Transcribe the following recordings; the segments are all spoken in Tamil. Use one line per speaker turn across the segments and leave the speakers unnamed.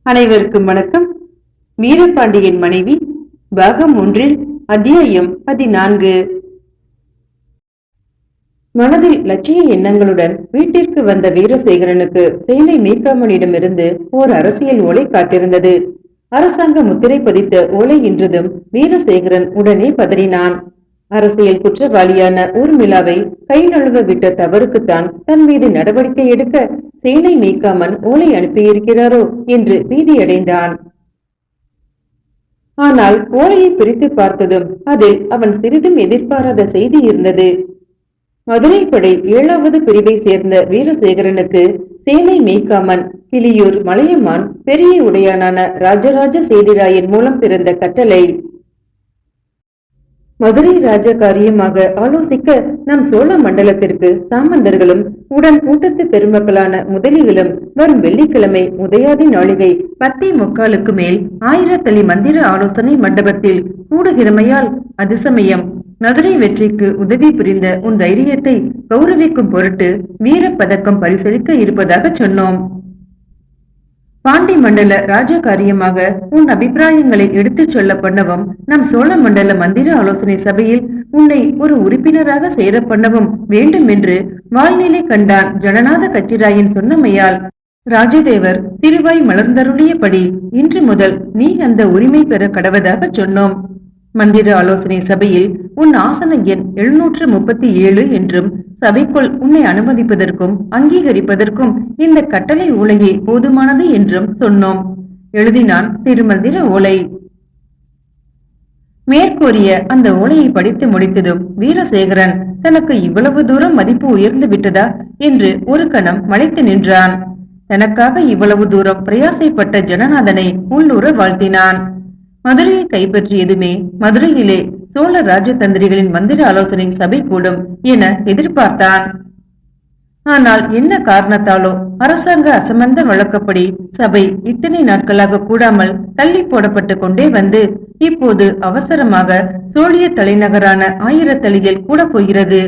அனைவருக்கும் வணக்கம். வீரபாண்டியன் மனைவி பாகம் 1 அத்தியாயம் 14. மனதில் லட்சிய எண்ணங்களுடன் வீட்டிற்கு வந்த வீரசேகரனுக்கு சேனை மீட்காமனிடமிருந்து ஓர் அரசியல் ஓலை காத்திருந்தது. அரசாங்க முத்திரை பதித்த ஓலை என்றதும் வீரசேகரன் உடனே பதறினான். அரசியல் குற்றவாளியான ஊர்மிளாவை கை நழுவ விட்ட தவறுக்குத்தான் தன் மீது நடவடிக்கை எடுக்க சேனை மீட்காமன் ஓலை அனுப்பியிருக்கிறாரோ என்று பீதியடைந்தான். ஆனால் ஓலையை பிரித்து பார்த்ததும் அதில் அவன் சிறிதும் எதிர்பாராத செய்தி இருந்தது. மதுரை படை 7வது பிரிவை சேர்ந்த வீரசேகரனுக்கு சேனை மீட்காமன் கிளியூர் மலையமான் பெரிய உடையானான ராஜராஜ சேதிராயன் மூலம் பிறந்த கட்டளை. மதுரை ராஜ காரியமாக ஆலோசிக்க நம் சோழ மண்டலத்திற்கு சாமந்தர்களும் உடன் கூட்டத்து பெருமக்களான முதலிகளும் வரும் வெள்ளிக்கிழமை உதயாதி நாளிகை 10:45 மேல் 1000 தளி மந்திர ஆலோசனை மண்டபத்தில் கூடுகிறமையால் அதுசமயம் மதுரை வெற்றிக்கு உதவி புரிந்த உன் தைரியத்தை கௌரவிக்கும் பொருட்டு வீர பதக்கம் பரிசளிக்க இருப்பதாக சொன்னோம். பாண்டி மண்டல ராஜ காரியமாக உன் அபிப்பிராயங்களை எடுத்துச் சொல்ல பண்ணவும் நம் சோழ மண்டல மந்திர ஆலோசனை சபையில் உன்னை ஒரு உறுப்பினராக சேர பண்ணவும் வேண்டும் என்று வாழ்நிலை கண்டான் ஜனநாத கச்சிராயன் சொன்னமையால் ராஜதேவர் திருவாய் மலர்ந்தருளியபடி இன்று முதல் நீ அந்த உரிமை பெற கடவதாக சொன்னோம். மந்திர ஆலோசனை சபையில் உன் ஆசன எண் 737 என்றும் சபைக்குள் உன்னை அனுமதிப்பதற்கும் அங்கீகரிப்பதற்கும் இந்த கட்டளை ஓலையே போதுமானது என்றும் சொன்னோம். எழுதினான் திருமந்திர ஓலை. மேற்கூறிய அந்த ஓலையை படித்து முடித்ததும் வீரசேகரன் தனக்கு இவ்வளவு தூரம் மதிப்பு உயர்ந்து விட்டதா என்று ஒரு கணம் மலைத்து நின்றான். தனக்காக இவ்வளவு தூரம் பிரயாசைப்பட்ட ஜனநாதனை உள்ளூர வாழ்த்தினான். மதுரையை கைப்பற்றியதுமே மதுரையிலே சோழ ராஜதந்திரிகளின் மந்திர ஆலோசனை சபை கூடும் என எதிர்பார்த்தான். ஆனால் என்ன காரணத்தாலோ அரசாங்க அசம்பந்த வழக்கப்படி சபை இத்தனை நாட்களாக கூடாமல் தள்ளி போடப்பட்டு கொண்டே வந்து இப்போது அவசரமாக சோழிய தலைநகரான 1000 தளியில் கூட போகிறது.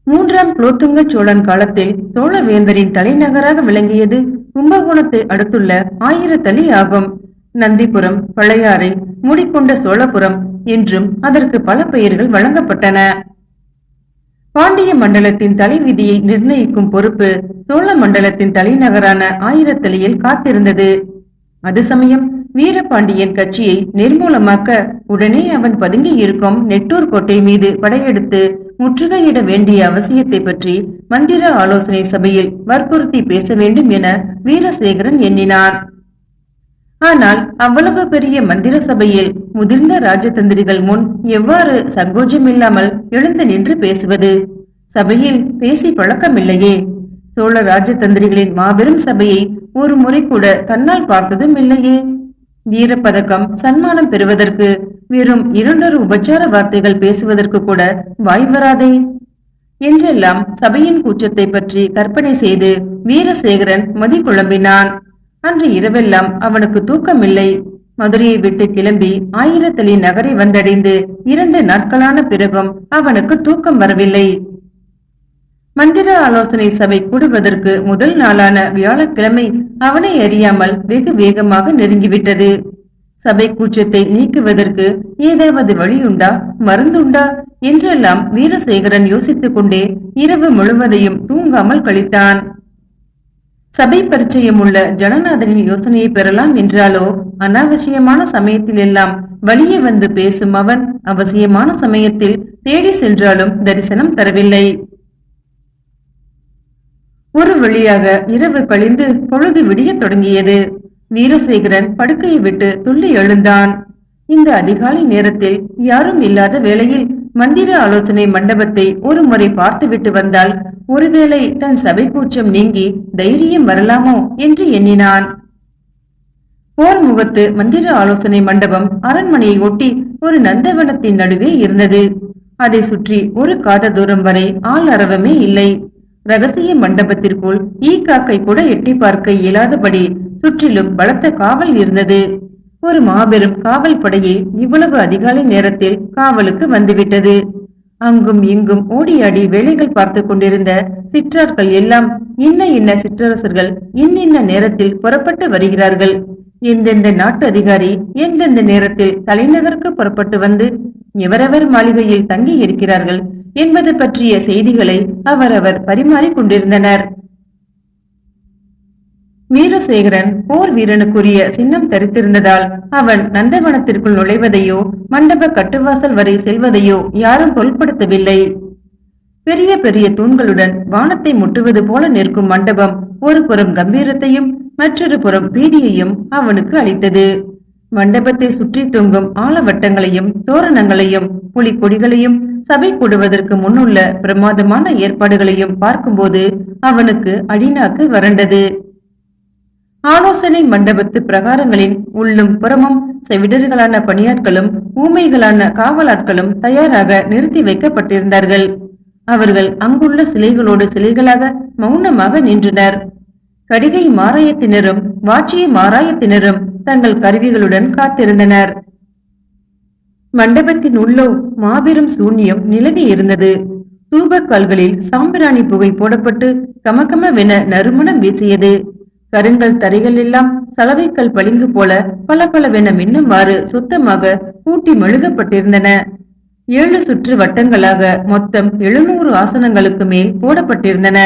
3ஆம் குலோத்துங்க சோழன் காலத்தில் சோழவேந்தரின் தலைநகராக விளங்கியது கும்பகோணத்தை அடுத்துள்ள 1000 தளி ஆகும். நந்திபுரம், பழையாறை, மூடிக்கொண்ட சோழபுரம் என்றும் அதற்கு பல பெயர்கள் வழங்கப்பட்டன. பாண்டிய மண்டலத்தின் தலைவிதியை நிர்ணயிக்கும் பொறுப்பு சோழ மண்டலத்தின் தலைநகரான 1000 தளியில் காத்திருந்தது. அது சமயம் வீரபாண்டியன் கட்சியை நிர்மூலமாக்க உடனே அவன் பதுங்கி இருக்கும் நெட்டூர் கோட்டை மீது படையெடுத்து முற்றுகையிட வேண்டிய அவசியத்தை பற்றி மந்திர ஆலோசனை சபையில் வற்புறுத்தி பேச வேண்டும் என வீரசேகரன் எண்ணினான். ஆனால் அவ்வளவு பெரிய மந்திர சபையில் முதிர்ந்த ராஜதந்திரிகள் முன் எவ்வாறு சங்கோஜமில்லாமல் எழுந்து நின்று பேசுவது? சபையில் பேசி பழக்கமில்லையே. சோழ ராஜதந்திரிகளின் மாபெரும் சபையை ஒரு முறை கூட கண்ணால் பார்த்ததும் இல்லையே. வீரப்பதக்கம் சன்மானம் பெறுவதற்கு வெறும் 2 உபச்சார வார்த்தைகள் பேசுவதற்கு கூட வாய் வராதே என்றெல்லாம் சபையின் கூச்சத்தை பற்றி கற்பனை செய்து வீரசேகரன் மதி குழம்பினான். அன்று இரவெல்லாம் அவனுக்கு தூக்கமில்லை. மதுரையை விட்டு கிளம்பி 1000 தளி நகரை வந்தடைந்து 2 நாட்களான பிறகும் அவனுக்கு தூக்கம் வரவில்லை. மந்திர ஆலோசனை சபை கூடுவதற்கு முதல் நாளான வியாழக்கிழமை அவனை அறியாமல் வெகு வேகமாக நெருங்கிவிட்டது. சபை கூச்சத்தை நீக்குவதற்கு ஏதாவது வழியுண்டா, மருந்துண்டா என்றெல்லாம் வீரசேகரன் யோசித்துக் கொண்டே இரவு முழுவதையும் தூங்காமல் கழித்தான். சபை பரிச்சயம் உள்ள ஜனநாதனின் யோசனையை பெறலாம் என்றாலோ அனாவசியமான சமயத்தில் எல்லாம் வழியே வந்து பேசும் அவன் அவசியமான சமயத்தில் தேடி சென்றாலும் தரிசனம் தரவில்லை. ஒரு வழியாக இரவு கழிந்து பொழுது விடிய தொடங்கியது. வீரசேகரன் படுக்கையை விட்டு துள்ளி எழுந்தான். இந்த அதிகாலை நேரத்தில் யாரும் இல்லாத வேளையில் மந்திர ஆலோசனை மண்டபத்தை ஒரு முறை பார்த்துவிட்டு வந்தால் ஒருவேளை தன் சபை கூச்சம் நீங்கி தைரியம் வரலாமோ என்று எண்ணினான். போர் முகத்து மந்திர ஆலோசனை மண்டபம் அரண்மனையை ஒட்டி ஒரு நந்தவனத்தின் நடுவே இருந்தது. அதை சுற்றி ஒரு காத தூரம் வரை ஆள் அரவமே இல்லை. ரகசிய மண்டபத்திற்குள் ஈக்காக்கை கூட எட்டி பார்க்க இயலாதபடி சுற்றிலும் பலத்த காவல் இருந்தது. ஒரு மாபெரும் காவல் படையே இவ்வளவு அதிகாலை நேரத்தில் காவலுக்கு வந்துவிட்டது. அங்கும் இங்கும் ஓடியாடி வேலைகள் பார்த்து கொண்டிருந்த சிற்றார்கள் எல்லாம் இன்ன இன்ன சிற்றரசர்கள் இன்னின்ன நேரத்தில் புறப்பட்டு வருகிறார்கள், எந்தெந்த நாட்டு அதிகாரி எந்தெந்த நேரத்தில் தலைநகருக்கு புறப்பட்டு வந்து எவரவர் மாளிகையில் தங்கி இருக்கிறார்கள் என்பது பற்றிய செய்திகளை அவரவர் பரிமாறிக் கொண்டிருந்தனர். வீரசேகரன் போர் வீரனுக்குரிய சின்னம் தரித்திருந்ததால் அவன் நந்தவனத்திற்குள் நுழைவதையோ மண்டப கட்டுவாசல் வரை செல்வதையோ யாரும் பொருட்படுத்தவில்லை. பெரிய பெரிய தூண்களுடன் வானத்தை முட்டுவது போல நிற்கும் மண்டபம் ஒரு புறம் கம்பீரத்தையும் மற்றொரு புறம் பீதியையும் அவனுக்கு அளித்தது. மண்டபத்தை சுற்றி தொங்கும் ஆலவட்டங்களையும் தோரணங்களையும் புலிக்கொடிகளையும் சபை கூடுவதற்கு முன்னுள்ள பிரமாதமான ஏற்பாடுகளையும் பார்க்கும்போது அவனுக்கு அடிநாக்கு வறண்டது. ஆலோசனை மண்டபத்து பிரகாரங்களின் உள்ளும் புறமும் செவிடர்களான பணியாட்களும் ஊமைகளான காவலாட்களும் தயாராக நிறுத்தி வைக்கப்பட்டிருந்தார்கள். அவர்கள் அங்குள்ள சிலைகளோடு சிலைகளாக மௌனமாக நின்றனர். கடிகை மாராயத்தினரும் வாட்சிய மாராயத்தினரும் தங்கள் கருவிகளுடன் காத்திருந்தனர். மண்டபத்தின் உள்ளோ மாபெரும் சூன்யம் நிலவி இருந்தது. தூபக்கால்களில் சாம்பிராணி புகை போடப்பட்டு கமகமவென நறுமணம் வீசியது. கருங்கல் தரைகள் எல்லாம் சலவைக்கல் பளிங்கு போல பளபளவென மின்னுமாறு சுத்தமாக கூட்டி மெழுகப்பட்டிருந்தன. 7 சுற்று வட்டங்களாக மொத்தம் 700 ஆசனங்களுக்கு மேல் போடப்பட்டிருந்தன.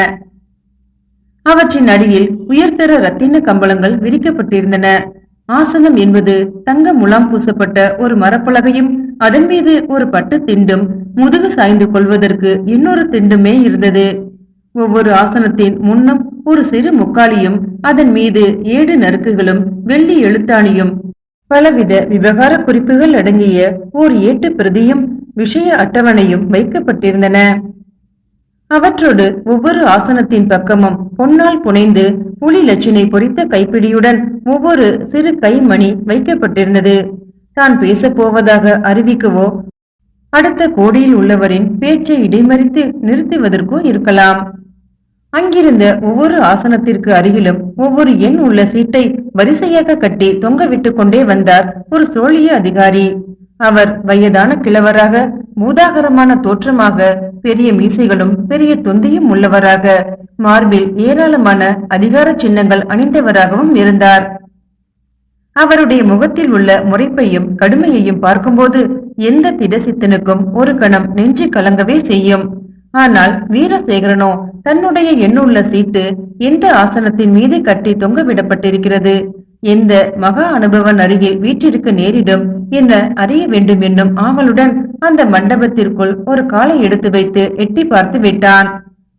அவற்றின் அடியில் உயர்தர ரத்தின கம்பளங்கள் விரிக்கப்பட்டிருந்தன. ஆசனம் என்பது தங்க முலாம் பூசப்பட்ட ஒரு மரப்பலகையும் அதன் மீது ஒரு பட்டு திண்டும் முதுகு சாய்ந்து கொள்வதற்கு இன்னொரு திண்டுமே இருந்தது. ஒவ்வொரு ஆசனத்தின் முன்னும் ஒரு சிறு முக்காலியும் அதன் மீது 7 நறுக்குகளும் வெள்ளி எழுத்தாணியும் பலவித விவகார குறிப்புகள் அடங்கிய ஓர் ஏட்டு பிரதியும் விஷய அட்டவணையும் வைக்கப்பட்டிருந்தன. அவற்றோடு ஒவ்வொரு ஆசனத்தின் பக்கமும் பொன்னால் புனைந்து புலி லட்சணை பொறித்த கைப்பிடியுடன் ஒவ்வொரு சிறு கைமணி வைக்கப்பட்டிருந்தது. தான் பேசப் போவதாக அறிவிக்கவோ அடுத்த கோடியில் உள்ளவரின் பேச்சை இடைமறித்து நிறுத்துவதற்கோ இருக்கலாம். அங்கிருந்த ஒவ்வொரு ஆசனத்திற்கு அருகிலும் ஒவ்வொரு எண் உள்ள சீட்டை வரிசையாக கட்டி தொங்க விட்டு கொண்டே வந்தார் ஒரு சோழிய அதிகாரி. அவர் வயதான கிழவராக, மூதாகரமான தோற்றமாக, பெரிய மீசைகளும் பெரிய தொந்தியும் உள்ளவராக, மார்பில் ஏராளமான அதிகார சின்னங்கள் அணிந்தவராகவும் இருந்தார். அவருடைய முகத்தில் உள்ள முறைப்பையும் கடுமையையும் பார்க்கும்போது எந்த திடசித்தனுக்கும் ஒரு கணம் நெஞ்சு கலங்கவே செய்யும். ஆனால் வீரசேகரனோ தன்னுடைய எண்ணுள்ள சீட்டு எந்த ஆசனத்தின் மீது கட்டி தொங்கவிடப்பட்டிருக்கிறது, எந்த மகா அனுபவன் அருகில் வீற்றிருக்க நேரிடும் என அறிய வேண்டும் என்னும் ஆவலுடன் அந்த மண்டபத்திற்குள் ஒரு காலை எடுத்து வைத்து எட்டி பார்த்து விட்டான்.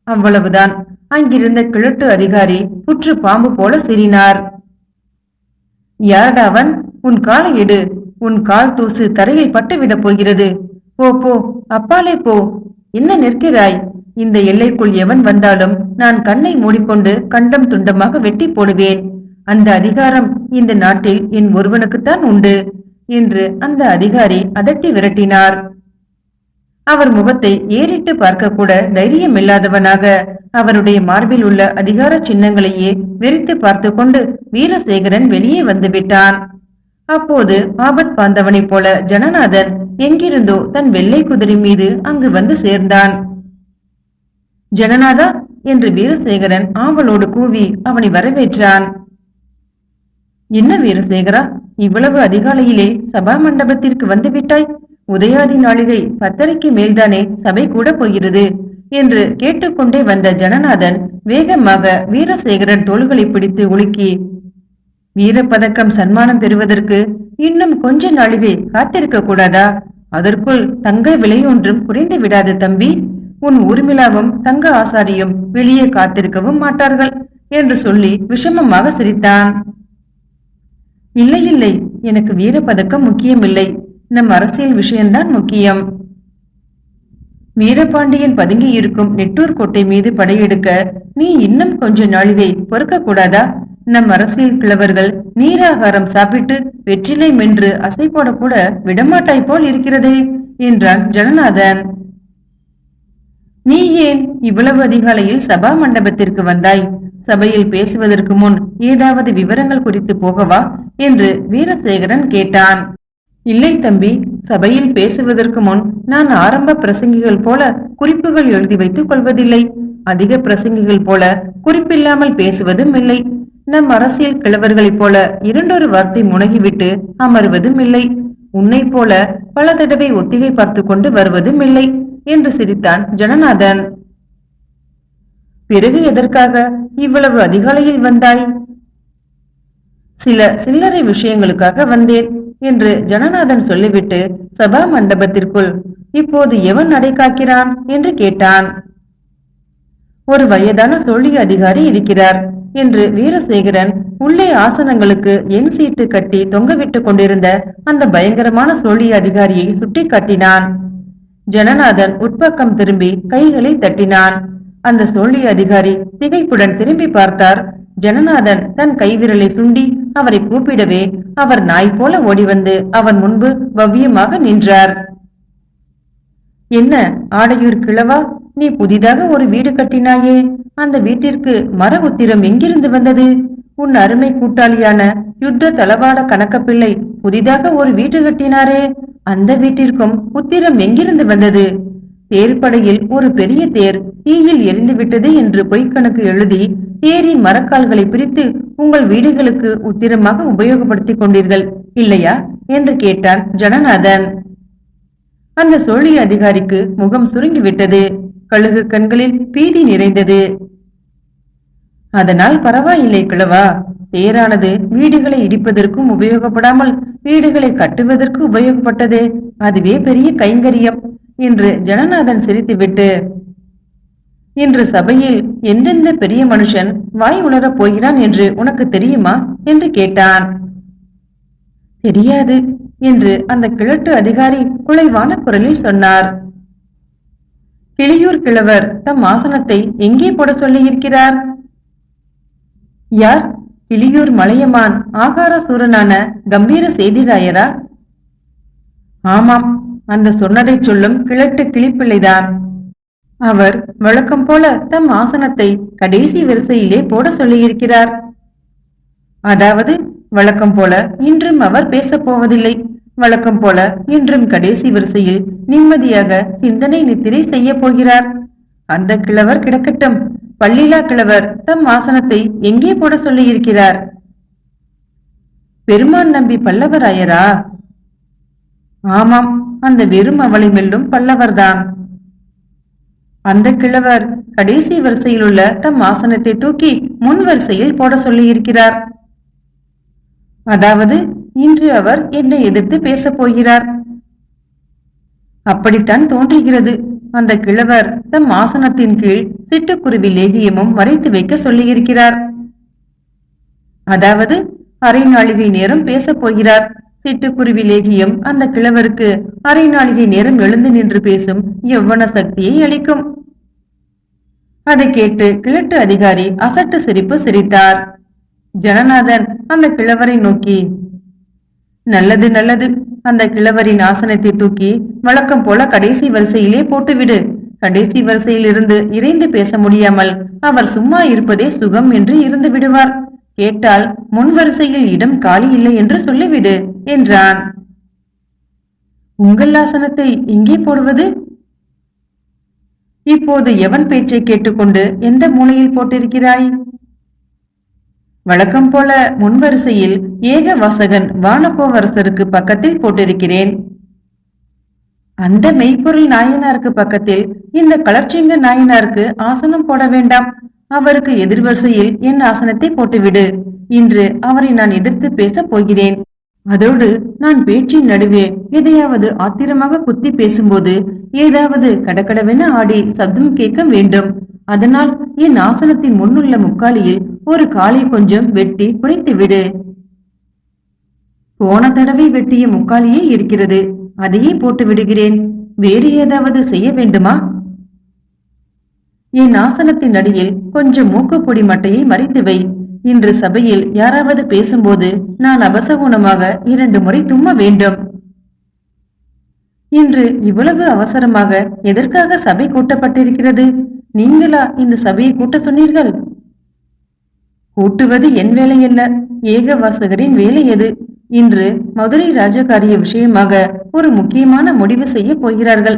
அவ்வளவுதான். அங்கிருந்த கிழட்டு அதிகாரி புற்று பாம்பு போல சிரினார். யாரடாவன்? உன் காலை எடு. உன் கால் தூசு தரையில் பட்டுவிடப் போகிறது. போ போ, அப்பாலே போ. என்ன நிற்கிறாய்? இந்த எல்லைக்குள் எவன் வந்தாலும் நான் கண்ணை மூடிக்கொண்டு கண்டம் துண்டமாக வெட்டி போடுவேன். அந்த அதிகாரம் இந்த நாட்டில் என் ஒருவனுக்குத்தான் உண்டு என்று அந்த அதிகாரி அதட்டி விரட்டினார். அவர் முகத்தை ஏறிட்டு பார்க்க கூட தைரியம் இல்லாதவனாக அவருடைய மார்பில் உள்ள அதிகார சின்னங்களையே வெறித்து பார்த்து கொண்டு வீரசேகரன் வெளியே வந்து விட்டான். அப்போது ஆபத் பாந்தவனைப் போல ஜனநாதன் எங்கிருந்தோ தன் வெள்ளை குதிரை மீது அங்கு வந்து சேர்ந்தான். ஜனநாதா என்று வீரசேகரன் ஆவலோடு கூவி அவனை வரவேற்றான். என்ன வீரசேகரா, இவ்வளவு அதிகாலையிலே சபா மண்டபத்திற்கு வந்து விட்டாய்? உதயாதி நாளிகை 10:30க்கு மேல்தானே சபை கூட போகிறது என்று கேட்டுக்கொண்டே வந்த ஜனநாதன் வேகமாக வீரசேகரன் தோள்களை பிடித்து உலுக்கி, வீரப்பதக்கம் சன்மானம் பெறுவதற்கு இன்னும் கொஞ்ச நாளிகை காத்திருக்க கூடாதா? அதற்குள் தங்க விலை ஒன்றும் குறைந்து விடாது தம்பி. உன் ஊர்மிளாவும் தங்க ஆசாரியும் வெளியே காத்திருக்கவும் மாட்டார்கள் என்று சொல்லி விஷமமாக சிரித்தான். இல்லை இல்லை, எனக்கு வீரப்பதக்கம் முக்கியமில்லை. நம் அரசியல் விஷயம்தான் முக்கியம். வீரபாண்டியன் பதுங்கி இருக்கும் நெட்டூர் கோட்டை மீது படையெடுக்க நீ இன்னும் கொஞ்ச நாளிகை பொறுக்க கூடாதா? நம் அரசியல் கிழவர்கள் நீராகாரம் சாப்பிட்டு வெற்றிலை மென்று அசை போடக்கூட விடமாட்டாய் போல் இருக்கிறதே என்றான் ஜனநாதன். நீ ஏன் இவ்வளவு அதிகாலையில் சபா மண்டபத்திற்கு வந்தாய்? சபையில் பேசுவதற்கு முன் ஏதாவது விவரங்கள் குறித்து போகவா என்று வீரசேகரன் கேட்டான். இல்லை தம்பி, சபையில் பேசுவதற்கு முன் நான் ஆரம்ப பிரசங்கிகள் போல குறிப்புகள் எழுதி வைத்துக் கொள்வதில்லை. அதிக பிரசங்கிகள் போல குறிப்பில்லாமல் பேசுவதும் இல்லை. நம் அரசியல் கிழவர்களைப் போல இரண்டொரு வார்த்தை முனகிவிட்டு அமர்வதும் இல்லை. உன்னை போல பல தடவை ஒத்திகை பார்த்து கொண்டு வருவதும் இல்லை என்று சிரித்தான் ஜனநாதன். பிறகு எதற்காக இவ்வளவு அதிகாலையில் வந்தாய்? சில சில்லறை விஷயங்களுக்காக வந்தேன் என்று ஜனநாதன் சொல்லிவிட்டு சபா மண்டபத்திற்குள் இப்போது எவன் நடை காக்கிறான் என்று கேட்டான். ஒரு வயதான சோழி அதிகாரி இருக்கிறார் என்று வீரசேகரன் உள்ளே ஆசனங்களுக்கு என் சீட்டு கட்டி தொங்கவிட்டுக் கொண்டிருந்த அந்த பயங்கரமான சோழி அதிகாரியை சுட்டி காட்டினான். ஜனநாதன் உட்பக்கம் திரும்பி கைகளை தட்டினான். அந்த சோழி அதிகாரி திகைப்புடன் திரும்பி பார்த்தார். ஜனநாதன் தன் கைவிரலை சுண்டி அவரை கூப்பிடவே அவர் நாய் போல ஓடி வந்து அவன் முன்பு பவ்யமாக நின்றார். என்ன ஆடையூர் கிழவா, நீ புதிதாக ஒரு வீடு கட்டினாயே, அந்த வீட்டிற்கு மர உத்திரம் எங்கிருந்து வந்தது? உன் அருமை கூட்டாளியான யுத்த தளவாட கணக்கப்பிள்ளை புதிதாக ஒரு வீடு கட்டினாரே, அந்த வீட்டிற்கும் உத்திரம் எங்கிருந்து வந்தது? தேர்ப்படையில் ஒரு பெரிய தேர் தீயில் எரிந்து விட்டது என்று பொய்க்கணக்கு எழுதி தேரின் மரக்கால்களை பிரித்து உங்கள் வீடுகளுக்கு உத்திரமாக உபயோகப்படுத்திக் கொண்டீர்கள் இல்லையா என்று கேட்டான் ஜனநாதன். அந்த சோழி அதிகாரிக்கு முகம் சுருங்கிவிட்டது. கழுகு கண்களில் பீதி நிறைந்தது. அதனால் பரவாயில்லை கிழவா, தேரானது வீடுகளை இடிப்பதற்கும் உபயோகப்படாமல் வீடுகளை கட்டுவதற்கு உபயோகப்பட்டது, அதுவே பெரிய கைங்கரியம் என்று ஜனநாதன் சிரித்துவிட்டு, இன்று சபையில் எந்தெந்த பெரிய மனுஷன் வாய் உணரப் போகிறான் என்று உனக்கு தெரியுமா என்று கேட்டான். தெரியாது என்று அந்த கிழட்டு அதிகாரி குலைவான குரலில் சொன்னார். கிளியூர் கிழவர் தம் ஆசனத்தை எங்கே போட சொல்லியிருக்கிறார்? யார்? கிளியூர் மலையமான் ஆகார சூரனான கம்பீர செய்திராயரா? ஆமாம், அந்த சொன்னதை சொல்லும் கிழட்டு கிளிப்பிள்ளைதான். அவர் வழக்கம் போல தம் ஆசனத்தை கடைசி வரிசையிலே போட சொல்லியிருக்கிறார். அதாவது வழக்கம் போல இன்றும் அவர் பேசப் போவதில்லை. வழக்கம் போல இன்றும் கடைசி வரிசையில் நிம்மதியாக சிந்தனை நித்திரை செய்ய போகிறார். அந்த கிழவர் கிடக்கட்டும், பள்ளிலா கிழவர் தம் ஆசனத்தை எங்கே போட சொல்லியிருக்கிறார்? பெருமான் நம்பி பல்லவராயரா? ஆமாம், அந்த வெறும் அவளை மெல்லும் பல்லவர்தான். அந்த கிழவர் கடைசி வரிசையில் உள்ள தம் ஆசனத்தை தூக்கி முன் வரிசையில் போட சொல்லியிருக்கிறார். அதாவது இன்று அவர் என்னை எதிர்த்து பேசப் போகிறார். அப்படித்தான் தோன்றுகிறது. அந்த கிழவர் தம் ஆசனத்தின் கீழ் சிட்டுக்குருவி லேகியமும் மறைத்து வைக்க சொல்லியிருக்கிறார். அதாவது அரை நாளிகை நேரம் பேசப் போகிறார். சிட்டுக்குருவி லேகியம் அந்த கிழவருக்கு அரை நாளிகை நேரம் எழுந்து நின்று பேசும் யௌவன சக்தியை அளிக்கும். அதை கேட்டு கிழட்டு அதிகாரி அசட்டு சிரிப்பு சிரித்தார். ஜனநாதன் அந்த கிழவரை நோக்கி, நல்லது நல்லது, அந்த கிழவரின் ஆசனத்தை தூக்கி வழக்கம் போல கடைசி வரிசையிலே போட்டுவிடு. கடைசி வரிசையில் இருந்து இறைந்து பேச முடியாமல் அவர் சும்மா இருப்பதே சுகம் என்று இருந்து விடுவார். கேட்டால் முன் வரிசையில் இடம் காலி இல்லை என்று சொல்லிவிடு என்றான். உங்கள் ஆசனத்தை எங்கே போடுவது? இப்போது எவன் பேச்சை கேட்டுக்கொண்டு எந்த மூலையில் போட்டிருக்கிறாய்? வழக்கம் போல முன்வரிசையில் ஏக வாசகன் வானகோவரசருக்கு பக்கத்தில் போட்டிருக்கிறேன். அந்த மெய்ப்பொருள் நாயனாருக்கு பக்கத்தில் இந்த களர்ச்சிங்க நாயனாருக்கு ஆசனம் போட வேண்டாம். அவருக்கு எதிர்வரிசையில் என் ஆசனத்தை போட்டுவிடு. இன்று அவரை நான் எதிர்த்து பேசப் போகிறேன். அதோடு நான் பேச்சின் நடுவே எதையாவது ஆத்திரமாக குத்தி பேசும்போது ஏதாவது கடகடவென ஆடி சப்தம் கேட்க வேண்டும். அதனால் என் ஆசனத்தின் முன்னுள்ள முக்காலியில் ஒரு காலை கொஞ்சம் வெட்டி குறைத்து விடு. போன தடவை வெட்டிய முக்காலியே இருக்கிறது, அதையே போட்டு விடுகிறேன். வேறு ஏதாவது செய்ய வேண்டுமா? என் ஆசனத்தின் அடியில் கொஞ்சம் மூக்குப்பொடி மட்டையை மறைத்து வை. இன்று சபையில் யாராவது பேசும்போது நான் அபசகுணமாக 2 முறை தும்ம வேண்டும். இன்று இவ்வளவு அவசரமாக எதற்காக சபை கூட்டப்பட்டிருக்கிறது? நீங்களா இந்த சபையை கூட்ட சொன்னீர்கள்? கூட்டுவது என் வேலையல்ல, ஏக வாசகரின் வேலை எது. இன்று மதுரை ராஜகாரிய விஷயமாக ஒரு முக்கியமான முடிவு செய்ய போகிறார்கள்.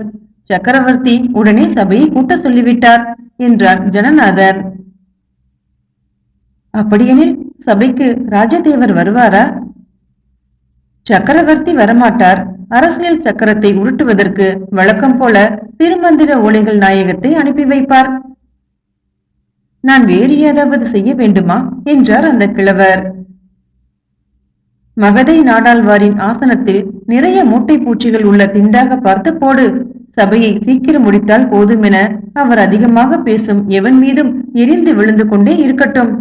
சக்கரவர்த்தி உடனே சபையை கூட்ட சொல்லிவிட்டார் என்றான் ஜனநாதன். அப்படியெனில் சபைக்கு ராஜதேவர் வருவாரா? சக்கரவர்த்தி வரமாட்டார். அரசியல் சக்கரத்தை உருட்டுவதற்கு வழக்கம் போல திருமந்திர ஓலைகள் நாயகத்தை அனுப்பி வைப்பார். நான் வேறு ஏதாவது செய்ய வேண்டுமா என்றார் அந்த கிழவர். மகதை நாடாழ்வாரின் ஆசனத்தில் நிறைய மூட்டை பூச்சிகள் உள்ள திண்டாக பார்த்து போடு. சபையை சீக்கிரம் முடித்தால் போதுமென அவர் அதிகமாக பேசும் எவன் மீதும் எரிந்து விழுந்து கொண்டே இருக்கட்டும்.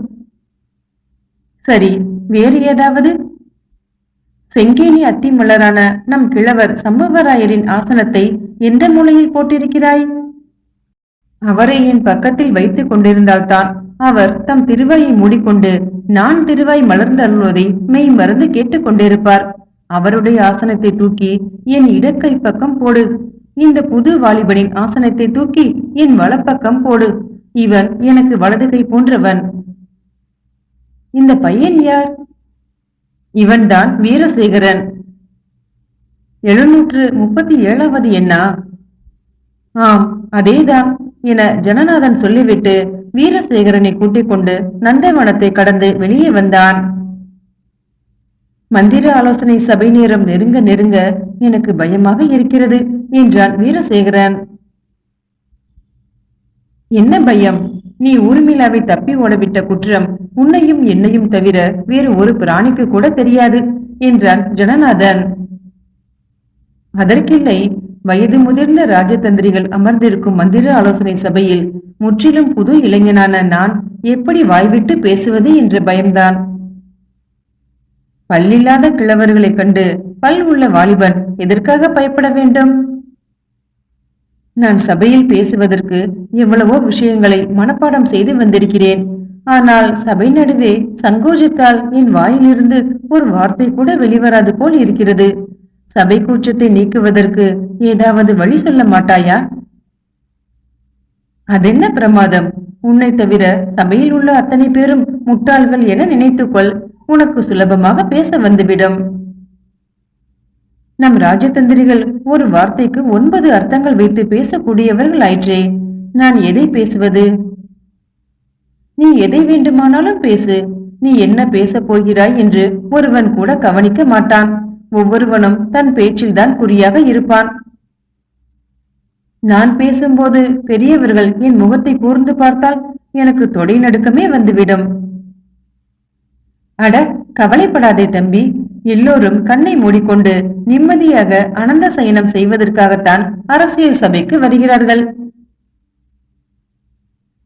சரி, வேறு ஏதாவது? செங்கேணி அத்திமலரான நம் கிழவர் சம்புவராயரின் ஆசனத்தை எந்த மூலையில் போட்டிருக்கிறாய்? அவரை என் பக்கத்தில் வைத்துக் கொண்டிருந்தால்தான் அவர் தம் திருவாயை மூடிக்கொண்டு நான் திருவாய் மலர்ந்து அருள்வதை மெய் மறந்து கேட்டுக் கொண்டிருப்பார். அவருடைய ஆசனத்தை தூக்கி என் இடக்கை பக்கம் போடு. இந்த புது வாலிபனின் ஆசனத்தை தூக்கி என் வலப்பக்கம் போடு. இவன் எனக்கு வலது கை போன்றவன். இந்த பையன் யார்? இவன்தான் வீரசேகரன். 737வது எண்ணா? ஆம், அதேதான் என ஜனநாதன் சொல்லிவிட்டு வீரசேகரனை கூட்டிக் கொண்டு நந்தவனத்தை கடந்து வெளியே வந்தான். மந்திர ஆலோசனை சபை நேரம் நெருங்க நெருங்க எனக்கு பயமாக இருக்கிறது என்றான் வீரசேகரன். என்ன பயம்? நீ ஊர்மிளாவை தப்பி ஓடவிட்ட குற்றம் உன்னையும் என்னையும் தவிர வேறு ஒரு பிராணிக்கு கூட தெரியாது என்றான் ஜனநாதன். அதற்கில்லை, வயது முதிர்ந்த ராஜதந்திரிகள் அமர்ந்திருக்கும் மந்திர ஆலோசனை சபையில் முற்றிலும் புது இளைஞனான நான் எப்படி வாய்விட்டு பேசுவது என்ற பயம்தான். பல்லில்லாத கிழவர்களை கண்டு பல் உள்ள வாலிபன் எதற்காக பயப்பட வேண்டும்? நான் சபையில் பேசுவதற்கு எவ்வளவோ விஷயங்களை மனப்பாடம் செய்து வந்திருக்கிறேன். ஆனால் சபை நடுவே சங்கோஜத்தால் என் வாயிலிருந்து ஒரு வார்த்தை கூட வெளிவராது போல் இருக்கிறது. சபை கூச்சத்தை நீக்குவதற்கு ஏதாவது வழி சொல்ல மாட்டாயா? அதென்ன பிரமாதம்? உன்னை தவிர சபையில் உள்ள அத்தனை பேரும் முட்டாள்கள் என நினைத்துக்கொள். உனக்கு சுலபமாக பேச வந்துவிடும். நம் ராஜதந்திரிகள் ஒரு வார்த்தைக்கு 9 அர்த்தங்கள் வைத்து பேசக்கூடியவர்கள் ஆயிற்றே. நான் எதை பேசுவது? நீ எதை வேண்டுமானாலும் பேசு. நீ என்ன பேசப் போகிறாய் என்று ஒருவன் கூட கவனிக்க மாட்டான். ஒவ்வொருவனும் தன் பேச்சில்தான் குறியாக இருப்பான். நான் பேசும்போது பெரியவர்கள் என் முகத்தை கூர்ந்து பார்த்தால் எனக்கு தொடை நடுக்கமே வந்துவிடும். அட, கவலைப்படாதே தம்பி. எல்லோரும் கண்ணை மூடிக்கொண்டு நிம்மதியாக அனந்த சயனம் செய்வதற்காகத்தான் அரசியல் சபைக்கு வருகிறார்கள்.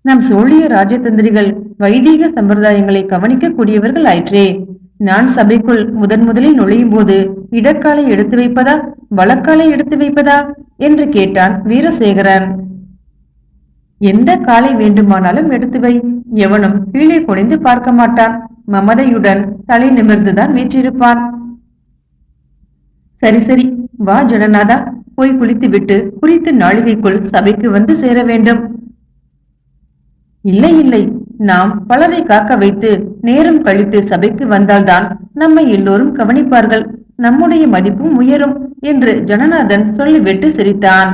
நம் சோழிய ராஜதந்திரிகள் வைதீக சம்பிரதாயங்களை கவனிக்க கூடியவர்கள் ஆயிற்றே. நான் சபைக்குள் முதலில் நுழையும் போது இடக்காலை எடுத்து வைப்பதா வலக்காலை எடுத்து வைப்பதா என்று கேட்டான் வீரசேகரன். எந்த காலை வேண்டுமானாலும் எடுத்து வை. எவனும் கீழே குனிந்து பார்க்க மாட்டான். மமதையுடன் தலை நிமிர்ந்துதான் வீற்றிருப்பான். சரி சரி, வா ஜனநாதா, போய் குளித்துவிட்டு குறித்த நாளிகைக்குள் சபைக்கு வந்து சேர வேண்டும். இல்லை இல்லை, நாம் பலரை காக்க வைத்து நேரம் கழித்து சபைக்கு வந்தால்தான் நம்மை எல்லோரும் கவனிப்பார்கள். நம்முடைய மதிப்பும் உயரும் என்று ஜனநாதன் சொல்லிவிட்டு சிரித்தான்.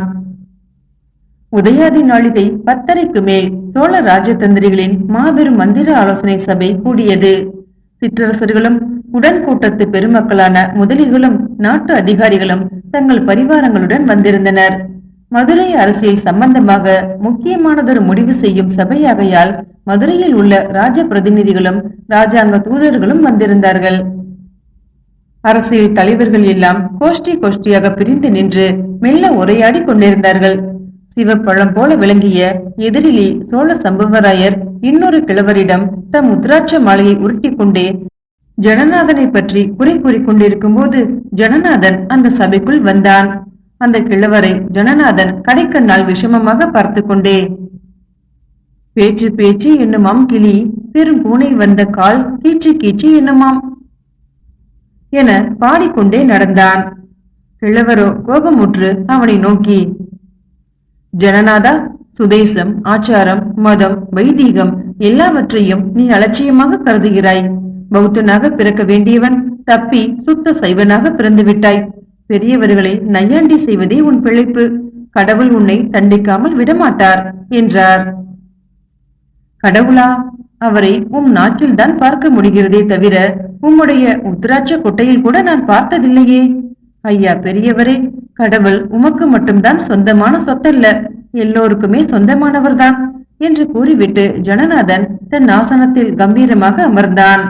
உதயாதி நாளிகை 10:30க்கு மேல் சோழ ராஜதந்திரிகளின் மாபெரும் மந்திர ஆலோசனை சபை கூடியது. சிற்றரசர்களும் உடன்கூட்டத்து பெருமக்களான முதலிகளும் நாட்டு அதிகாரிகளும் தங்கள் பரிவாரங்களுடன் வந்திருந்தனர். மதுரை அரசியல் சம்பந்தமாக முக்கியமானதொரு முடிவு செய்யும் சபையாகையால் மதுரையில் உள்ள ராஜ பிரதிநிதிகளும் ராஜாங்க தூதர்களும் வந்திருந்தார்கள். அரசியல் தலைவர்கள் எல்லாம் கோஷ்டி கோஷ்டியாக பிரிந்து நின்று மெல்ல உரையாடி கொண்டிருந்தார்கள். சிவப்பழம் போல விளங்கிய எதிரிலே சோழ சம்புவராயர் இன்னொரு கிழவரிடம் தம் உத்ராட்ச மாலையை உருட்டி கொண்டே ஜனநாதனை பற்றி குறை கூறிக்கொண்டிருக்கும் போது ஜனநாதன் அந்த சபைக்குள் வந்தான். அந்த கிழவரை ஜனநாதன் கடைக்கண்ணால் விஷமமாக பார்த்து கொண்டே, பேச்சு பேச்சு என்னுமாம் கிளி, பெரும் பூனை வந்த கால் கீச்சு கீச்சு என்னுமாம் என பாடிக்கொண்டே நடந்தான். கிழவரோ கோபமுற்று அவனை நோக்கி, ஜனநாதா, சுதேசம், ஆச்சாரம், மதம், வைதீகம் எல்லாவற்றையும் நீ அலட்சியமாக கருதுகிறாய். பௌத்தனாக பிறக்க வேண்டியவன் தப்பி சுத்த சைவனாக பிறந்து விட்டாய். பெரியவர்களை நையாண்டி செய்வதே உன் பிழைப்பு. கடவுள் உன்னை தண்டிக்காமல் விடமாட்டார் என்றார். கடவுளா? அவரை நாட்டில் தான் பார்க்க முடிகிறதே தவிர உம்முடைய உத்திராட்ச கொட்டையில் கூட நான் பார்த்ததில்லையே. ஐயா பெரியவரே, கடவுள் உமக்கு மட்டும்தான் சொந்தமான சொத்தல்ல, எல்லோருக்குமே சொந்தமானவர்தான் என்று கூறிவிட்டு ஜனநாதன் தன் ஆசனத்தில் கம்பீரமாக அமர்ந்தான்.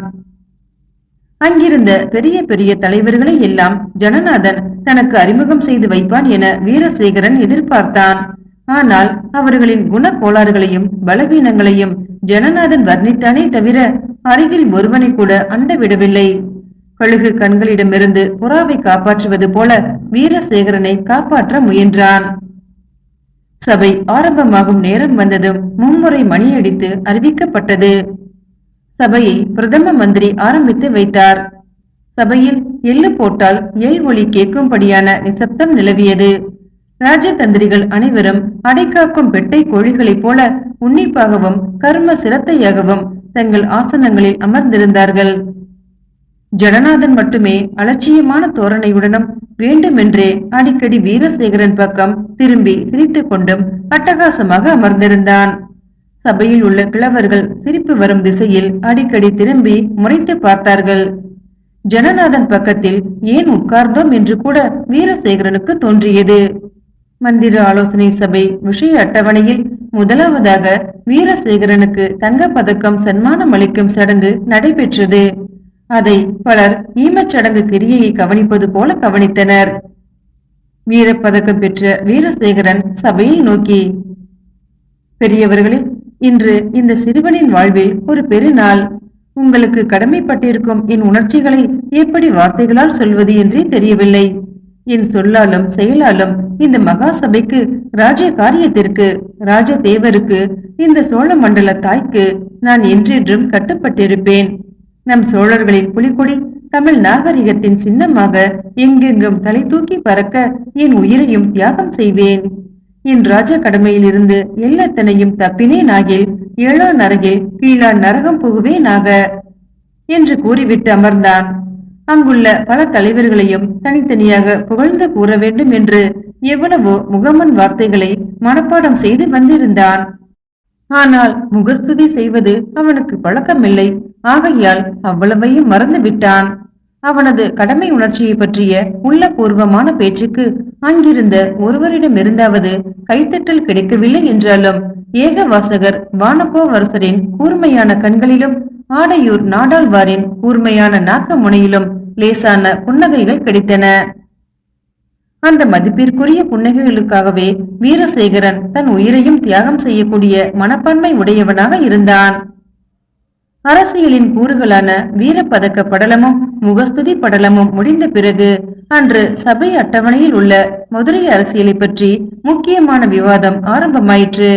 அங்கிருந்த பெரிய பெரிய தலைவர்களை எல்லாம் ஜனநாதன் தனக்கு அறிமுகம் செய்து வைப்பான் என வீரசேகரன் எதிர்பார்த்தான். ஆனால் அவர்களின் குண கோளாறுகளையும் பலவீனங்களையும் ஜனநாதன் வர்ணித்தானே தவிர அருகில் ஒருவனை கூட அண்ட விடவில்லை. கழுகு கண்களிடமிருந்து புறாவை காப்பாற்றுவது போல வீரசேகரனை காப்பாற்ற முயன்றான். சபை ஆரம்பமாகும் நேரம் வந்ததும் மும்முறை மணியடித்து அறிவிக்கப்பட்டது. சபையை பிரதம மந்திரி ஆரம்பித்து வைத்தார். சபையில் எள்ளு போட்டால் எள் ஒலி கேட்கும்படியான நிசப்தம் நிலவியது. ராஜதந்திரிகள் அனைவரும் அடைக்காக்கும் பெட்டை கோழிகளைப் போல உன்னிப்பாகவும் கர்ம சிரத்தையாகவும் தங்கள் ஆசனங்களில் அமர்ந்திருந்தார்கள். ஜனநாதன் மட்டுமே அலட்சியமான தோரணையுடனும் வேண்டுமென்றே அடிக்கடி வீரசேகரன் பக்கம் திரும்பி சிரித்துக் கொண்டும் அட்டகாசமாக அமர்ந்திருந்தான். சபையில் உள்ள கிழவர்கள் சிரிப்பு வரும் திசையில் அடிக்கடி திரும்பி முறைத்து பார்த்தார்கள். ஜனநாதன் பக்கத்தில் ஏன் உட்கார்ந்தோம் என்று கூட வீரசேகரனுக்கு தோன்றியது. மந்திர ஆலோசனை சபை விஷய அட்டவணையில் முதலாவதாக வீரசேகரனுக்கு தங்க பதக்கம் சன்மானம் அளிக்கும் சடங்கு நடைபெற்றது. அதை பலர் ஈமச்சடங்கு கிரியையை கவனிப்பது போல கவனித்தனர். வீரப்பதக்கம் பெற்ற வீரசேகரன் சபையை நோக்கி, பெரியவர்களே, இன்று இந்த சிறுவனின் வாழ்வில் ஒரு பெருநாள். உங்களுக்கு கடமைப்பட்டிருக்கும் என் உணர்ச்சிகளை எப்படி வார்த்தைகளால் சொல்வது என்றே தெரியவில்லை. என் சொல்லாலும் செயலாலும் இந்த மகா சபைக்கு, ராஜ காரியத்திற்கு, ராஜ தேவருக்கு, இந்த சோழ மண்டல தாய்க்கு நான் என்றென்றும் கட்டுப்பட்டிருப்பேன். நம் சோழர்களின் புலிகொடி தமிழ் நாகரிகத்தின் சின்னமாக எங்கெங்கும் தலை தூக்கி பறக்க என் உயிரையும் தியாகம் செய்வேன். என் ராஜ கடமையிலிருந்து எல்லாத்தனையும் தப்பினேனாகில் ஏழா நரகில் கீழா நரகம் புகுவேனாக என்று கூறிவிட்டு அமர்ந்தான். அங்குள்ள பல தலைவர்களையும் தனித்தனியாக புகழ்ந்து கூற வேண்டும் என்று எவ்வளவோ முகமன் வார்த்தைகளை மனப்பாடம் செய்து வந்திருந்தான். ஆனால் முகஸ்துதி செய்வது அவனுக்கு பழக்கமில்லை. ஆகையால் அவ்வளவையும் மறந்து விட்டான். அவனது கடமை உணர்ச்சியை பற்றிய உள்ளபூர்வமான பேச்சுக்கு அங்கிருந்த ஒருவரிடமிருந்தாவது கைத்தட்டல் கிடைக்கவில்லை என்றாலும் ஏகவாசகர் வானப்போவரசரின் கூர்மையான கண்களிலும் ஆடையூர் நாடாழ்வாரின் கூர்மையான நாக்க முனையிலும் லேசான புன்னகைகள் கிடைத்தன. அந்த மதிப்பிற்குரிய புன்னகைகளுக்காகவே வீரசேகரன் தன் உயிரையும் தியாகம் செய்யக்கூடிய மனப்பான்மை உடையவனாக இருந்தான். அரசியலின் கூறுகளான வீரப்பதக்க படலமும் முகஸ்துதி படலமும் முடிந்த பிறகு அன்று சபை அட்டவணையில் உள்ள மதுரை அரசியலை பற்றி முக்கியமான விவாதம் ஆரம்பமாயிற்று.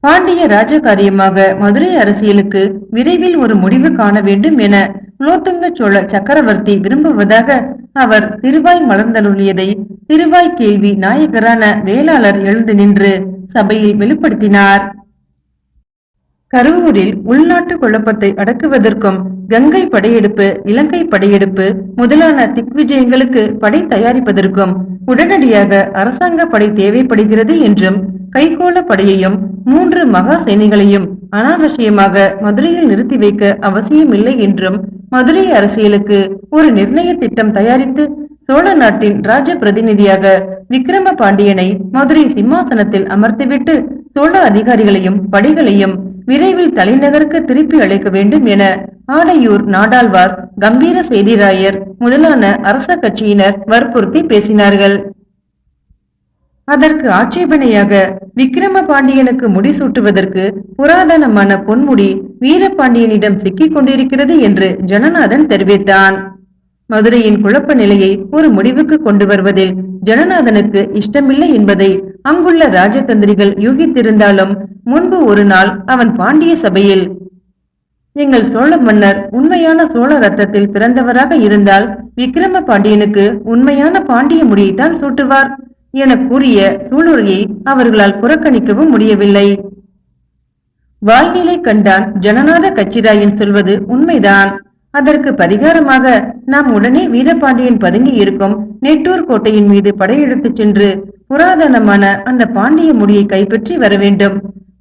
பாண்டிய ராஜகாரியமாக மதுரை அரசியலுக்கு விரைவில் ஒரு முடிவு காண வேண்டும் என குலோத்துங்க சோழ சக்கரவர்த்தி விரும்புவதாக அவர் திருவாய் மலர்ந்தருளியதை திருவாய் கேள்வி நாயகரான வேளாளர் எழுந்து நின்று சபையில் வெளிப்படுத்தினார். கரூரில் உள்நாட்டு குழப்பத்தை அடக்குவதற்கும் கங்கை படையெடுப்பு, இலங்கை படையெடுப்பு முதலான திக்விஜயங்களுக்கு படை தயாரிப்பதற்கும் உடனடியாக அரசாங்க படை தேவைப்படுகிறது என்றும் கைகோள படையையும் 3 மகா சேனைகளையும் அனாவசியமாக மதுரையில் நிறுத்தி வைக்க அவசியமில்லை என்றும் மதுரை அரசியலுக்கு ஒரு நிர்ணய திட்டம் தயாரித்து சோழ நாட்டின் ராஜ பிரதிநிதியாக விக்கிரம பாண்டியனை மதுரை சிம்மாசனத்தில் அமர்த்திவிட்டு சோழ அதிகாரிகளையும் படைகளையும் விரைவில் தலைநகருக்கு திருப்பி அழைக்க வேண்டும் என ஆடையூர் நாடாழ்வார், கம்பீர செய்திராயர் முதலான அரச கட்சியினர் வற்புறுத்தி பேசினார்கள். அதற்கு ஆட்சேபனையாக விக்கிரம பாண்டியனுக்கு முடிசூட்டுவதற்கு புராதனமான பொன்முடி வீரபாண்டியனிடம் சிக்கிக் கொண்டிருக்கிறது என்று ஜனநாதன் தெரிவித்தான். மதுரையின் குழப்ப நிலையை ஒரு முடிவுக்கு கொண்டு வருவதில் ஜனநாதனுக்கு இஷ்டமில்லை என்பதை அங்குள்ள ராஜதந்திரிகள் யூகித்திருந்தாலும் முன்பு ஒரு நாள் அவன் பாண்டிய சபையில், எங்கள் சோழ மன்னர் உண்மையான சோழ ரத்தத்தில் பிறந்தவராக இருந்தால் விக்கிரம பாண்டியனுக்கு உண்மையான பாண்டிய முடியைத்தான் சூட்டுவார் என கூறிய சூளுரையை அவர்களால் புறக்கணிக்கவும் முடியவில்லை. வாழ்நிலை கண்டான் ஜனநாத கச்சிராயன் சொல்வது உண்மைதான். அதற்கு பரிகாரமாக நாம் உடனே வீரபாண்டியன் பதுங்கி இருக்கும் நெட்டூர் கோட்டையின் மீது படையெடுத்துச் சென்று புராதனமான அந்த பாண்டிய முடியை கைப்பற்றி வர வேண்டும்.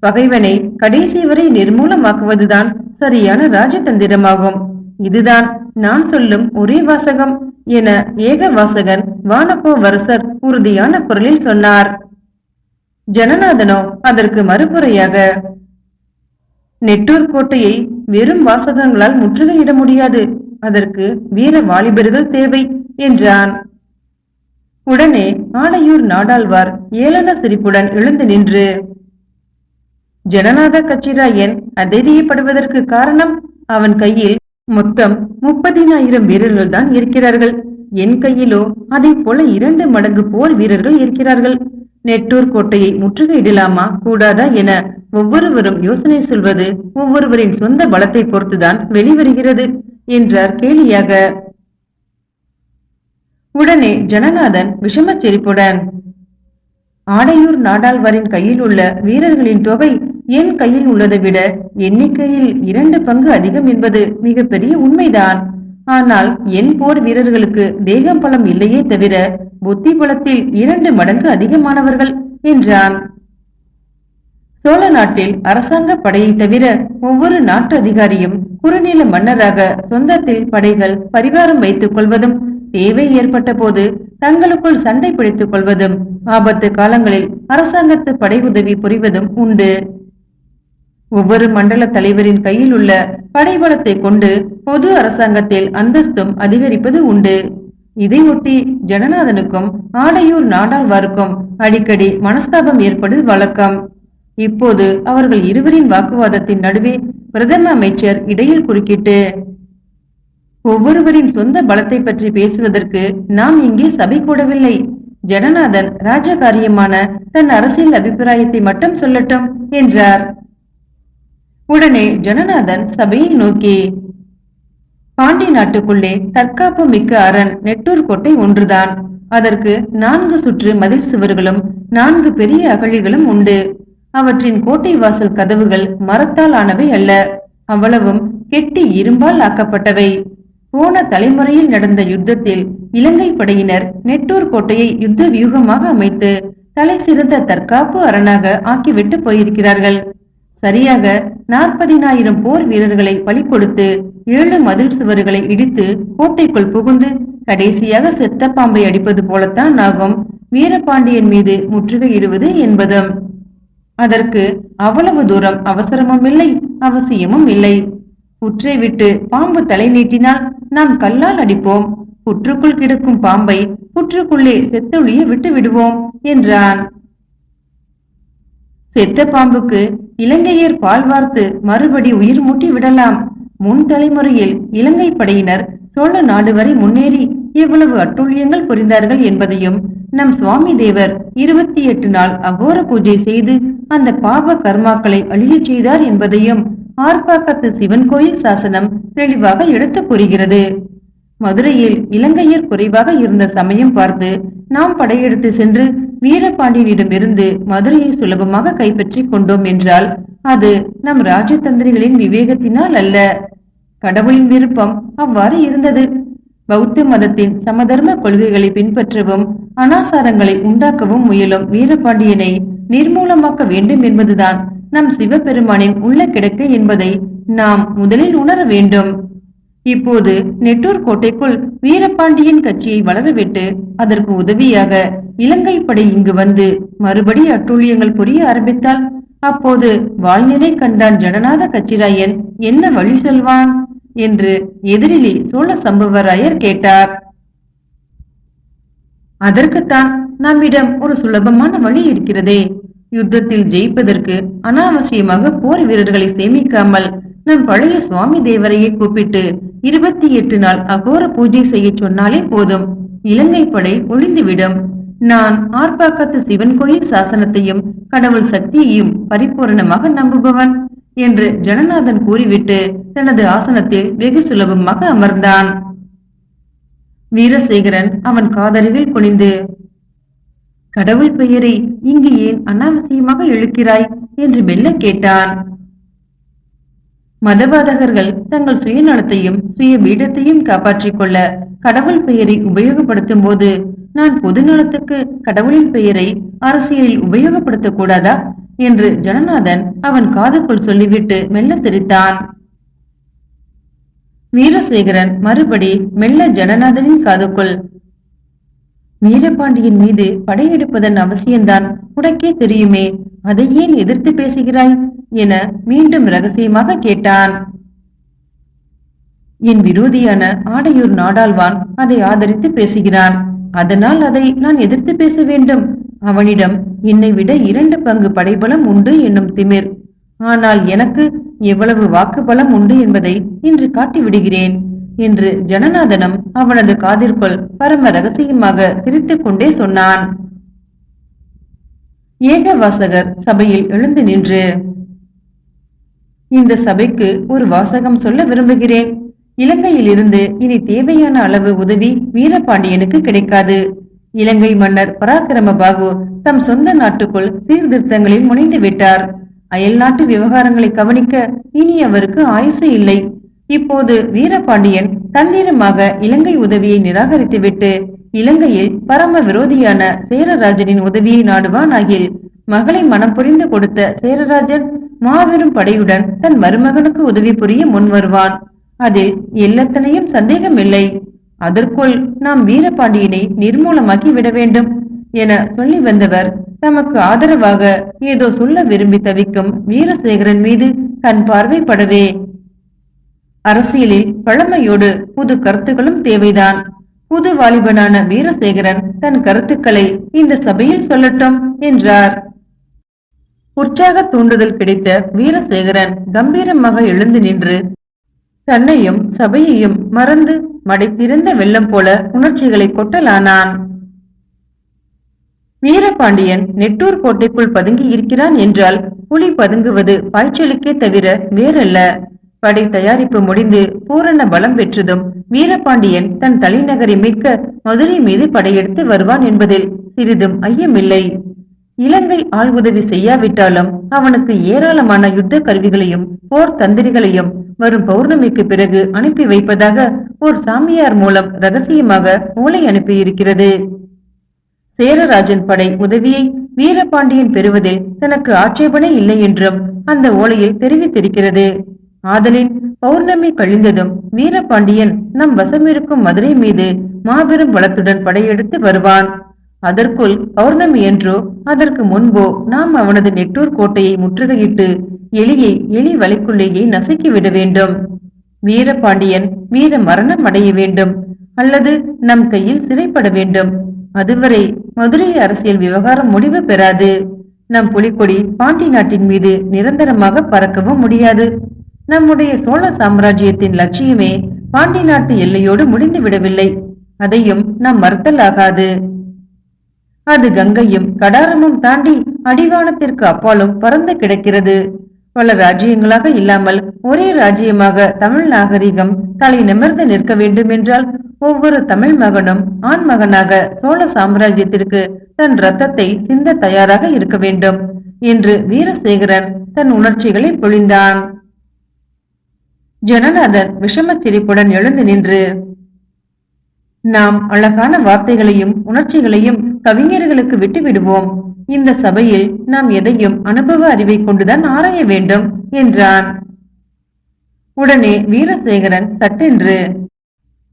பகைவனை கடைசி வரை நிர்மூலமாக்குவதுதான் சரியான ராஜதந்திரமாகும். இதுதான் நான் சொல்லும் ஒரே வாசகம் என ஏக வாசகன் வானப்போவரசர் உறுதியான குரலில் சொன்னார். ஜனநாதனோ அதற்கு மறுபுறையாக, நெட்டூர் கோட்டையை வெறும் வாசகங்களால் முற்றுகையிட முடியாது, அதற்கு வீர வாலிபர்கள் தேவை என்றான். உடனே ஆடையூர் நாடாழ்வார் ஏளன சிரிப்புடன் எழுந்து நின்று, ஜனநாத கச்சிராயன் அதைரியப்படுவதற்கு காரணம் அவன் கையில் மொத்தம் 30,000 வீரர்கள் தான் இருக்கிறார்கள். என் கையிலோ அதை போல 2 மடங்கு போர் வீரர்கள் இருக்கிறார்கள். நெட்டூர் கோட்டையை முற்றுகையிடலாமா கூடாதா என ஒவ்வொருவரும் யோசனை சொல்வது ஒவ்வொருவரின் சொந்த பலத்தை பொறுத்துதான் வெளிவருகிறது என்றார் கேலியாக. உடனே ஜனநாதன் விஷமச் சிரிப்புடன், ஆடையூர் நாடாழ்வாரின் கையில் உள்ள வீரர்களின் தொகை என் கையில் உள்ளதை விட எண்ணிக்கையில் 2 பங்கு அதிகம் என்பது மிகப்பெரிய உண்மைதான். ஆனால் என் போர் வீரர்களுக்கு தேகம் பலம் இல்லையே தவிர புத்தி பலத்தில் 2 மடங்கு அதிகமானவர்கள் என்றான். சோழ நாட்டில் அரசாங்க படையை தவிர ஒவ்வொரு நாட்டு அதிகாரியும் குறுநில மன்னராக சொந்தத்தில் படைகள் பரிவாரம் வைத்துக் கொள்வதும், தேவை ஏற்பட்ட போது தங்களுக்குள் சண்டை பிடித்துக் கொள்வதும், ஆபத்து காலங்களில் அரசாங்கத்து படை உதவி புரிவதும் உண்டு. ஒவ்வொரு மண்டல தலைவரின் கையில் உள்ள படைபலத்தை கொண்டு பொது அரசாங்கத்தில் அந்தஸ்தும் அதிகரிப்பது உண்டு. இதையொட்டி ஜனநாதனுக்கும் ஆடையூர் நாடாழ்வாருக்கும் அடிக்கடி மனஸ்தாபம் ஏற்படுவது வழக்கம். இப்போது அவர்கள் இருவரின் வாக்குவாதத்தின் நடுவே பிரதம அமைச்சர் இடையில் குறுக்கிட்டு, ஒவ்வொருவரின் சொந்த பலத்தை பற்றி பேசுவதற்கு நாம் இங்கே சபை கூடவில்லை. ஜனநாதன் ராஜகாரியமான தன் அரசியல் அபிப்பிராயத்தை மட்டும் சொல்லட்டும் என்றார். உடனே ஜனநாதன் சபையை நோக்கி, பாண்டி நாட்டுக்குள்ளே தற்காப்பு மிக்க அரண் நெட்டூர் கோட்டை ஒன்றுதான். அதற்கு 4 சுற்று மதில் சுவர்களும் 4 பெரிய அகழிகளும் உண்டு. அவற்றின் கோட்டை வாசல் கதவுகள் மரத்தால் ஆனவை அல்ல, அவ்வளவும் கெட்டி இரும்பால் ஆக்கப்பட்டவை. போன தலைமுறையில் நடந்த யுத்தத்தில் இலங்கை படையினர் நெட்டூர் கோட்டையை யுத்த வியூகமாக அமைத்து தலை சிறந்த தற்காப்பு அரணாக ஆக்கிவிட்டு போயிருக்கிறார்கள். சரியாக 40,000 போர் வீரர்களை பலி கொடுத்து 7 மதில் சுவர்களை இடித்து கோட்டைக்குள் புகுந்து கடைசியாக செத்த பாம்பை அடிப்பது போலத்தான் ஆகும் வீரபாண்டியன் மீது முற்றுகையிடுவது என்பதும். அதற்கு அவ்வளவு தூரம் அவசரமும் இல்லை, அவசியமும் இல்லை. புற்றை விட்டு பாம்பு தலை நீட்டினால் நாம் கல்லால் அடிப்போம், புற்றுக்குள் கிடக்கும் பாம்பை புற்றுக்குள்ளே செத்தொழிய விட்டு விடுவோம் என்றான். செத்த பாம்புக்கு இலங்கையர் பால் வார்த்து மறுபடி உயிர் மூட்டி விடலாம். முன் தலைமுறையில் இலங்கை படையினர் சோழ நாடு வரை முன்னேறி எவ்வளவு அட்டுழியங்கள் புரிந்தார்கள் என்பதையும், நம் சுவாமி தேவர் 28 நாள் அகோர பூஜை செய்து அந்த பாவ கர்மாக்களை அழியச் செய்தார் என்பதையும் ஆர்ப்பாக்கத்து சிவன் கோயில் சாசனம் தெளிவாக எடுத்து கூறுகிறது. மதுரையில் இலங்கையர் குறைவாக இருந்த சமயம் பார்த்து நாம் படையெடுத்து சென்று வீரபாண்டியனிடமிருந்து மதுரையை சுலபமாக கைப்பற்றி கொண்டோம் என்றால் அது நம் ராஜதந்திரிகளின் விவேகத்தினால் அல்ல, கடவுளின் விருப்பம் அவ்வாறு இருந்தது. பௌத்த மதத்தின் சமதர்ம கொள்கைகளை பின்பற்றவும் அனாசாரங்களை உண்டாக்கவும் முயலும் வீரபாண்டியனை நிர்மூலமாக்க வேண்டும் என்பதுதான் நம் சிவபெருமானின் உள்ள கிடக்கு என்பதை நாம் முதலில் உணர வேண்டும். இப்போது நெட்டூர் கோட்டைக்குள் வீரபாண்டியன் கட்சியை வளரவிட்டு அதற்கு உதவியாக இலங்கை படை இங்கு வந்து மறுபடி அட்டூழியங்கள் புரிய ஆரம்பித்தால் அப்போது வாழ்நிலை கண்டான் ஜனநாத கச்சிராயன் என்ன வழி சொல்வான் என்று எதிரிலே சோழ சம்புவராயர் கேட்டார். அதற்குத்தான் நம்மிடம் ஒரு சுலபமான வழி இருக்கிறதே. யுத்தத்தில் ஜெயிப்பதற்கு அனாவசியமாக போர் வீரர்களை சேமிக்காமல் நம் பழைய சுவாமி தேவரையை கூப்பிட்டு 28 நாள் அகோர பூஜை செய்ய சொன்னாலே போதும், இலங்கை படை ஒளிந்துவிடும். நான் ஆர்ப்பாக்கத்து சிவன் கோயில் சாசனத்தையும் கடவுள் சக்தியையும் பரிபூரணமாக நம்புபவன் என்று ஜனநாதன் கூறிவிட்டு தனது ஆசனத்தில் வெகு சுலபமாக அமர்ந்தான். வீரசேகரன் அவன் காதருகில் குனிந்து, கடவுள் பெயரை இங்கு ஏன் அனாவசியமாக இழுக்கிறாய் என்று மெல்ல கேட்டான். மதவாதகர்கள் தங்கள் சுயநலத்தையும் சுய பீடத்தையும் காப்பாற்றிக் கொள்ள கடவுள் பெயரை உபயோகப்படுத்தும் போது நான் பொது நலத்துக்கு கடவுளின் பெயரை அரசியலில் உபயோகப்படுத்தக் கூடாதா என்று ஜனநாதன் அவன் காதுக்குள் சொல்லிவிட்டு மெல்ல சிரித்தான். வீரசேகரன் மறுபடி மெல்ல ஜனநாதனின் காதுக்குள், வீரபாண்டியன் மீது படையெடுப்பதன் அவசியம்தான் உனக்கே தெரியுமே, அதை ஏன் எதிர்த்து பேசுகிறாய் என மீண்டும் ரகசியமாக கேட்டான். என் விரோதியான ஆடையூர் நாடாழ்வான் அதை ஆதரித்து பேசுகிறான். அதனால் அதை நான் எதிர்த்து பேச வேண்டும். அவனிடம் என்னை விட 2 பங்கு படைபலம் உண்டு என்னும் திமிர். ஆனால் எனக்கு எவ்வளவு வாக்கு பலம் உண்டு என்பதை இன்று காட்டிவிடுகிறேன் என்று ஜனநாதனம் அவனது காதிற்குள் பரம ரகசியமாக சிரித்துக் கொண்டே சொன்னான். ஏகவாசகர் சபையில் எழுந்து நின்று, இந்த சபைக்கு ஒரு வாசகம் சொல்ல விரும்புகிறேன். இலங்கையில் இருந்து இனி தேவையான அளவு உதவி வீரபாண்டியனுக்கு கிடைக்காது. இலங்கை மன்னர் பராக்கிரம பாகு தம் சொந்த நாட்டுக்குள் சீர்திருத்தங்களில் முனைந்து விட்டார். அயல் நாட்டு விவகாரங்களை கவனிக்க இனி அவருக்கு ஆயுசு இல்லை. இப்போது வீரபாண்டியன் தந்திரமாக இலங்கை உதவியை நிராகரித்துவிட்டு இலங்கையில் பரம விரோதியான சேரராஜனின் உதவியை நாடுவான் ஆகில் மகளை மனம் புரிந்து கொடுத்த சேரராஜன் மாபெரும் படையுடன் தன் மருமகனுக்கு உதவி புரிய முன் வருவான். அதில் எல்லத்தனையும் சந்தேகமில்லை. அதற்குள் நாம் வீரபாண்டியனை நிர்மூலமாக்கி விட வேண்டும் என சொல்லி வந்தவர் தமக்கு ஆதரவாக ஏதோ சொல்ல விரும்பி தவிக்கும் வீரசேகரன் மீது கண் பார்வைப்படவே, அரசியலில் பழமையோடு புது கருத்துக்களும் தேவைதான். புது வாலிபனான வீரசேகரன் தன் கருத்துக்களை இந்த சபையில் சொல்லட்டும் என்றார். உற்சாக தூண்டுதல் கிடைத்த வீரசேகரன் கம்பீரமாக எழுந்து நின்று தன்னையும் சபையையும் மறந்து மடைத்திருந்த வெள்ளம் போல உணர்ச்சிகளை கொட்டலானான். வீரபாண்டியன் நெட்டூர் கோட்டைக்குள் பதுங்கி இருக்கிறான் என்றால் புலி பதுங்குவது பாய்ச்சலுக்கே தவிர வேறல்ல. படை தயாரிப்பு முடிந்து பூரண பலம் பெற்றதும் வீரபாண்டியன் தன் தலைநகரை மீட்க மதுரை மீது படையெடுத்து வருவான் என்பதில் சிறிதும் ஐயமில்லை. இலங்கை ஆள் உதவி செய்யாவிட்டாலும் அவனுக்கு ஏராளமான யுத்த கருவிகளையும் போர் தந்திரிகளையும் வரும் பௌர்ணமிக்கு பிறகு அனுப்பி வைப்பதாக ஒரு சாமியார் மூலம் ரகசியமாக ஓலை அனுப்பியிருக்கிறது. சேரராஜன் படை உதவியை வீரபாண்டியன் பெறுவதில் தனக்கு ஆட்சேபனை இல்லை என்றும் அந்த ஓலையில் தெரிவித்திருக்கிறது. ஆதலின் பௌர்ணமி கழிந்ததும் வீரபாண்டியன் நம் வசமிருக்கும் மதுரை மீது மாபெரும் பலத்துடன் படையெடுத்து வருவான். அதற்குள் பௌர்ணமி என்றோ அதற்கு முன்போ நாம் அவனது நெட்டூர் கோட்டையை முற்றுகையிட்டு எலியை எலி வலைக்குள்ளேயே நசுக்கி விட வேண்டும். வீரபாண்டியன் வீர மரணம் அடைய வேண்டும் அல்லது நம் கையில் சிறைப்பட வேண்டும். அதுவரை மதுரை அரசியல் விவகாரம் முடிவு பெறாது. நம் புலிக்கொடி பாண்டி நாட்டின் மீது நிரந்தரமாக பறக்கவும் முடியாது. நம்முடைய சோழ சாம்ராஜ்யத்தின் லட்சியமே பாண்டி நாட்டு எல்லையோடு முடிந்து விடவில்லை. அதையும் நாம் மறுத்தலாகாது. அது கங்கையும் கடாரமும் தாண்டி அடிவானத்திற்கு அப்பாலும் பறந்து கிடக்கிறது. பல ராஜ்யங்களாக இல்லாமல் ஒரே ராஜ்யமாக தமிழ் நாகரிகம் தலை நிமிர்ந்து நிற்க வேண்டும் என்றால் ஒவ்வொரு தமிழ் மகனும் ஆண் மகனாக சோழ சாம்ராஜ்யத்திற்கு தன் ரத்தத்தை சிந்த தயாராக இருக்க வேண்டும் என்று வீரசேகரன் தன் உணர்ச்சிகளை பொழிந்தான். ஜனநாதன் விஷமச் சிரிப்புடன் எழுந்து நின்று, நாம் அழகான வார்த்தைகளையும் உணர்ச்சிகளையும் கவிஞர்களுக்கு விட்டு விடுவோம். இந்த சபையில் நாம் எதையும் அனுபவ அறிவை கொண்டுதான் ஆராய வேண்டும் என்றான். உடனே வீரசேகரன் சட்டென்று,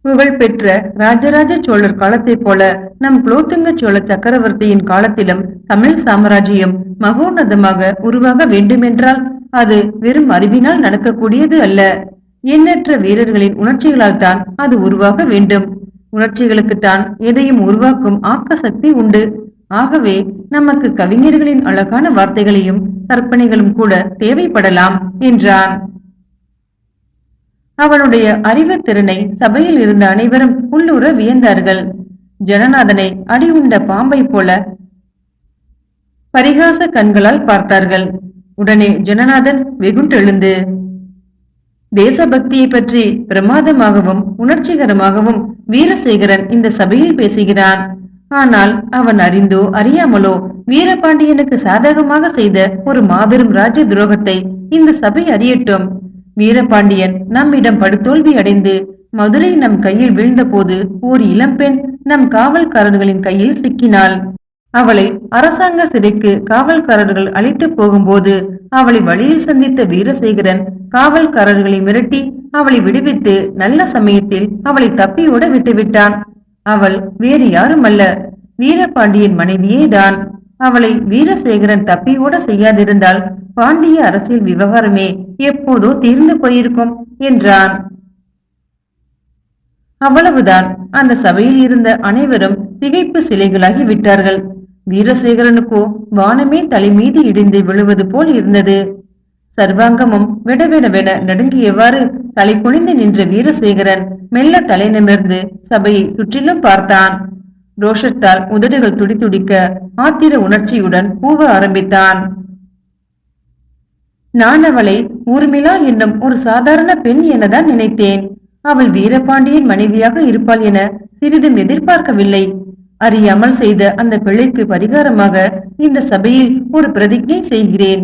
புகழ்பெற்ற ராஜராஜ சோழர் காலத்தைப் போல நம் குலோத்துங்க சோழ சக்கரவர்த்தியின் காலத்திலும் தமிழ் சாம்ராஜ்யம் மகோன்னதமாக உருவாக வேண்டுமென்றால் அது வெறும் அறிவினால் நடக்கக்கூடியது அல்ல. எண்ணற்ற வீரர்களின் உணர்ச்சிகளால் தான் அது உருவாக வேண்டும். உணர்ச்சிகளுக்குத்தான் எதையும் உருவாக்கும் ஆக்க சக்தி உண்டு. ஆகவே நமக்கு கவிஞர்களின் அழகான வார்த்தைகளையும் கற்பனைகளும் கூட தேவைப்படலாம் என்றான். அவனுடைய அறிவு திறனை சபையில் இருந்த அனைவரும் உள்ளுர வியந்தார்கள். ஜனநாதனை அடி உண்ட பாம்பை போல பரிகாச கண்களால் பார்த்தார்கள். உடனே ஜனநாதன் வெகுண்டெழுந்து, தேசபக்தியை பற்றி பிரமாதமாகவும் உணர்ச்சிகரமாகவும் வீரசேகரன் இந்த சபையில் பேசுகிறான். ஆனால் அவன் அறிந்தோ அறியாமலோ வீரபாண்டியனுக்கு சாதகமாக செய்த ஒரு மாபெரும் ராஜ துரோகத்தை இந்த சபை அறியட்டும். வீரபாண்டியன் நம்மிடம் படுதோல்வி அடைந்து மதுரை நம் கையில் வீழ்ந்தபோது ஓர் இளம்பெண் நம் காவல்காரர்களின் கையில் சிக்கினாள். அவளை அரசாங்க சிறைக்கு காவல்காரர்கள் அழைத்து போகும்போது அவளை வழியில் சந்தித்த வீரசேகரன் காவல்காரர்களை மிரட்டி அவளை விடுவித்து நல்ல சமயத்தில் அவளை தப்பியோட விட்டுவிட்டான். அவள் வேறு யாருமல்ல, வீரபாண்டியன் மனைவியே தான். அவளை வீரசேகரன் தப்பியோட செய்யாதிருந்தால் பாண்டிய அரசியல் விவகாரமே எப்போதோ தீர்ந்து போயிருக்கும் என்றான். அவ்வளவுதான். அந்த சபையில் இருந்த அனைவரும் திகைப்பு சிலைகளாகி விட்டார்கள். வீரசேகரனுக்கோ வானமே தலை மீது இடிந்து விழுவது போல் இருந்தது. சர்வாங்கமும் விடவிடவென நடுங்கியவாறு தலை குனிந்து நின்ற வீரசேகரன் மெல்ல தலை நிமிர்ந்து சபையை சுற்றிலும் பார்த்தான். ரோஷத்தால் உதடுகள் துடிதுடிக்க ஆத்திர உணர்ச்சியுடன் கூவ ஆரம்பித்தான். நான் அவளை ஊர்மிளா என்னும் ஒரு சாதாரண பெண் எனதான் நினைத்தேன். அவள் வீரபாண்டியன் மனைவியாக இருப்பாள் என சிறிதும் எதிர்பார்க்கவில்லை. அறியாமல் செய்த அந்த பிழைக்கு பரிகாரமாக இந்த சபையில் ஒரு பிரதிஜை செய்கிறேன்.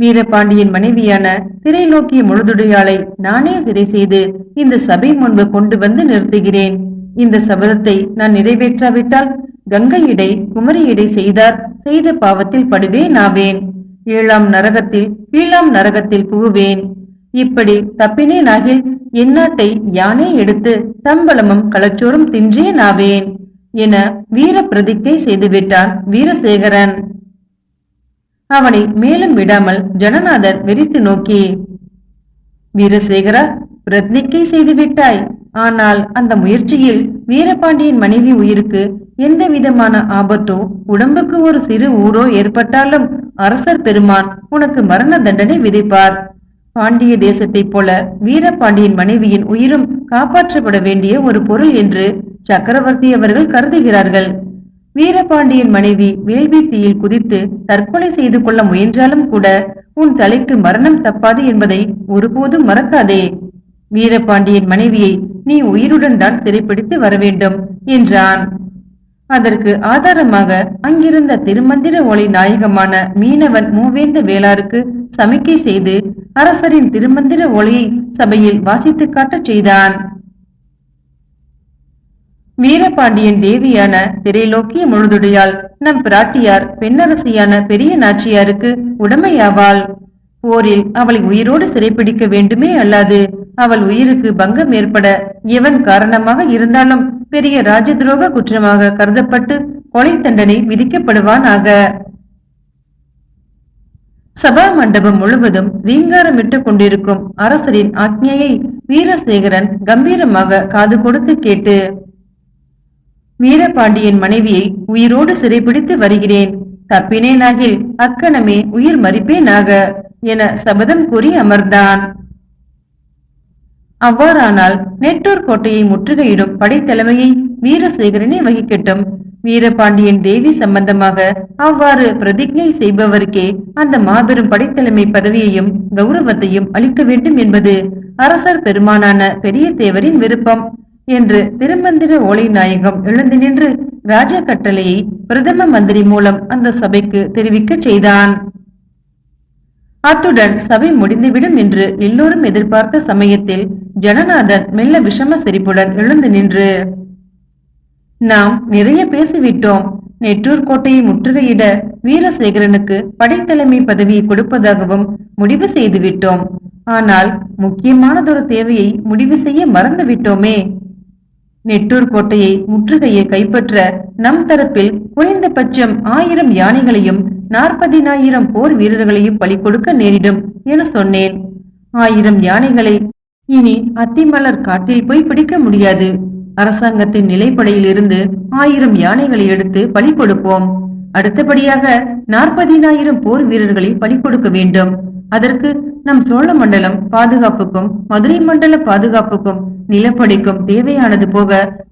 வீரபாண்டியன் மனைவியான திரைலோக்கிய முழுதுடையாளை நானே சிறை செய்து இந்த சபை முன்பு கொண்டு வந்து நிறுத்துகிறேன். இந்த சபதத்தை நான் நிறைவேற்றாவிட்டால் கங்கையிடை குமரியிடை செய்த பாவத்தில் படுவேன் ஆவேன். 7ஆம் நரகத்தில் கீழாம் நரகத்தில் புகுவேன். இப்படி தப்பினேனாகில் எந்நாட்டை யானே எடுத்து தம்பளமும் களச்சோறும் தின்றேன் ஆவேன் என வீர பிரதிஜை செய்துவிட்டான் வீரசேகரன். அவனை மேலும் விடாமல் ஜனநாதன் வெறித்து நோக்கி, வீரசேகரா, பிரதிஜை செய்து விட்டாய். ஆனால் அந்த முயற்சியில் வீரபாண்டியன் மனைவி உயிருக்கு எந்த விதமான ஆபத்தோ உடம்புக்கு ஒரு சிறு ஊரோ ஏற்பட்டாலும் அரசர் பெருமான் உனக்கு மரண தண்டனை விதிப்பார். பாண்டிய தேசத்தைப் போல வீரபாண்டியன் மனைவியின் உயிரும் காப்பாற்றப்பட வேண்டிய ஒரு பொருள் என்று சக்கரவர்த்தி அவர்கள் கருதுகிறார்கள். வீரபாண்டியன் மனைவி வேள்வி தீயில் குதித்து தற்கொலை செய்து கொள்ள முயன்றாலும் கூட உன் தலைக்கு மரணம் தப்பாது என்பதை ஒருபோதும் மறக்காதே. வீரபாண்டியன் மனைவியை நீ உயிருடன் தான் சிறைப்பிடித்து வர வேண்டும் என்றான். அதற்கு ஆதாரமாக அங்கிருந்த திருமந்திர ஒளி நாயகமான மீனவன் மூவேந்த வேளாருக்கு சமிக்கை செய்து அரசரின் திருமந்திர ஒளியை சபையில் வாசித்து காட்டச் செய்தான். வீரபாண்டியன் தேவியான திரைலோக்கிய முழுதுடையாள் நம் பிராட்டியார் பெண்ணரசியான பெரிய நாச்சியாருக்கு உடமையாவாள். போரில் அவளை உயிரோடு சிறைப்பிடிக்க வேண்டுமே அல்லாது அவள் உயிருக்கு பங்கம் ஏற்பட எவன் காரணமாக இருந்தாலும் பெரிய ராஜ துரோக குற்றமாக கருதப்பட்டு கொலை தண்டனை விதிக்கப்படுவானாக. சபா மண்டபம் முழுவதும் ரீங்காரமிட்டுக் கொண்டிருக்கும் அரசரின் ஆக்ஞையை வீரசேகரன் கம்பீரமாக காது கொடுத்து கேட்டு, வீரபாண்டியன் மனைவியை உயிரோடு சிறைப்பிடித்து வருகிறேன். தப்பினேனாகில் அக்கணமே உயிர் மறிப்பேனாக என சபதம் கூறி அமர்ந்தான். அவ்வாறானால் நெட்டூர் கோட்டையை முற்றுகையிடும் படைத்தலைமையை வீரசேகரனே வகிக்கட்டும். வீரபாண்டியன் தேவி சம்பந்தமாக அவ்வாறு பிரதிஜை செய்பவருக்கே அந்த மாபெரும் படைத்தலைமை பதவியையும் கௌரவத்தையும் அளிக்க வேண்டும் என்பது அரசர் பெருமானான பெரிய தேவரின் விருப்பம் என்று திருமந்திர ஓலை நாயகம் எழுந்து நின்று ராஜ கட்டளையை பிரதம மந்திரி மூலம் அந்த சபைக்கு தெரிவிக்க செய்தான். அத்துடன் சபை முடிந்துவிடும் என்று எல்லோரும் எதிர்பார்த்த சமயத்தில் ஜனநாதன் மெல்ல விஷம சிரிப்புடன் எழுந்து நின்று, நாம் நிறைய பேசிவிட்டோம். நெட்டூர் கோட்டையை முற்றுகையிட வீரசேகரனுக்கு படைத்தலைமை பதவியை கொடுப்பதாகவும் முடிவு செய்துவிட்டோம். ஆனால் முக்கியமானதொரு தேவையை முடிவு செய்ய மறந்து விட்டோமே. நெட்டூர் கோட்டையை முற்றுகையை கைப்பற்ற நம் தரப்பில் குறைந்தபட்சம் 1000 யானைகளையும் 40,000 போர் வீரர்களையும் பலி கொடுக்க நேரிடும் என சொன்னேன். 1000 யானைகளை இனி அத்திமலர் காட்டில் போய் பிடிக்க முடியாது. அரசாங்கத்தின் நிலைப்படையில் இருந்து 1000 யானைகளை எடுத்து பலி கொடுப்போம். அடுத்தபடியாக 40,000 போர் வீரர்களை பலி கொடுக்க வேண்டும். அதற்கு நம் சோழ மண்டலம் பாதுகாப்புக்கும் மதுரை மண்டல பாதுகாப்புக்கும் நிலப்படைக்கும் தேவையானது போக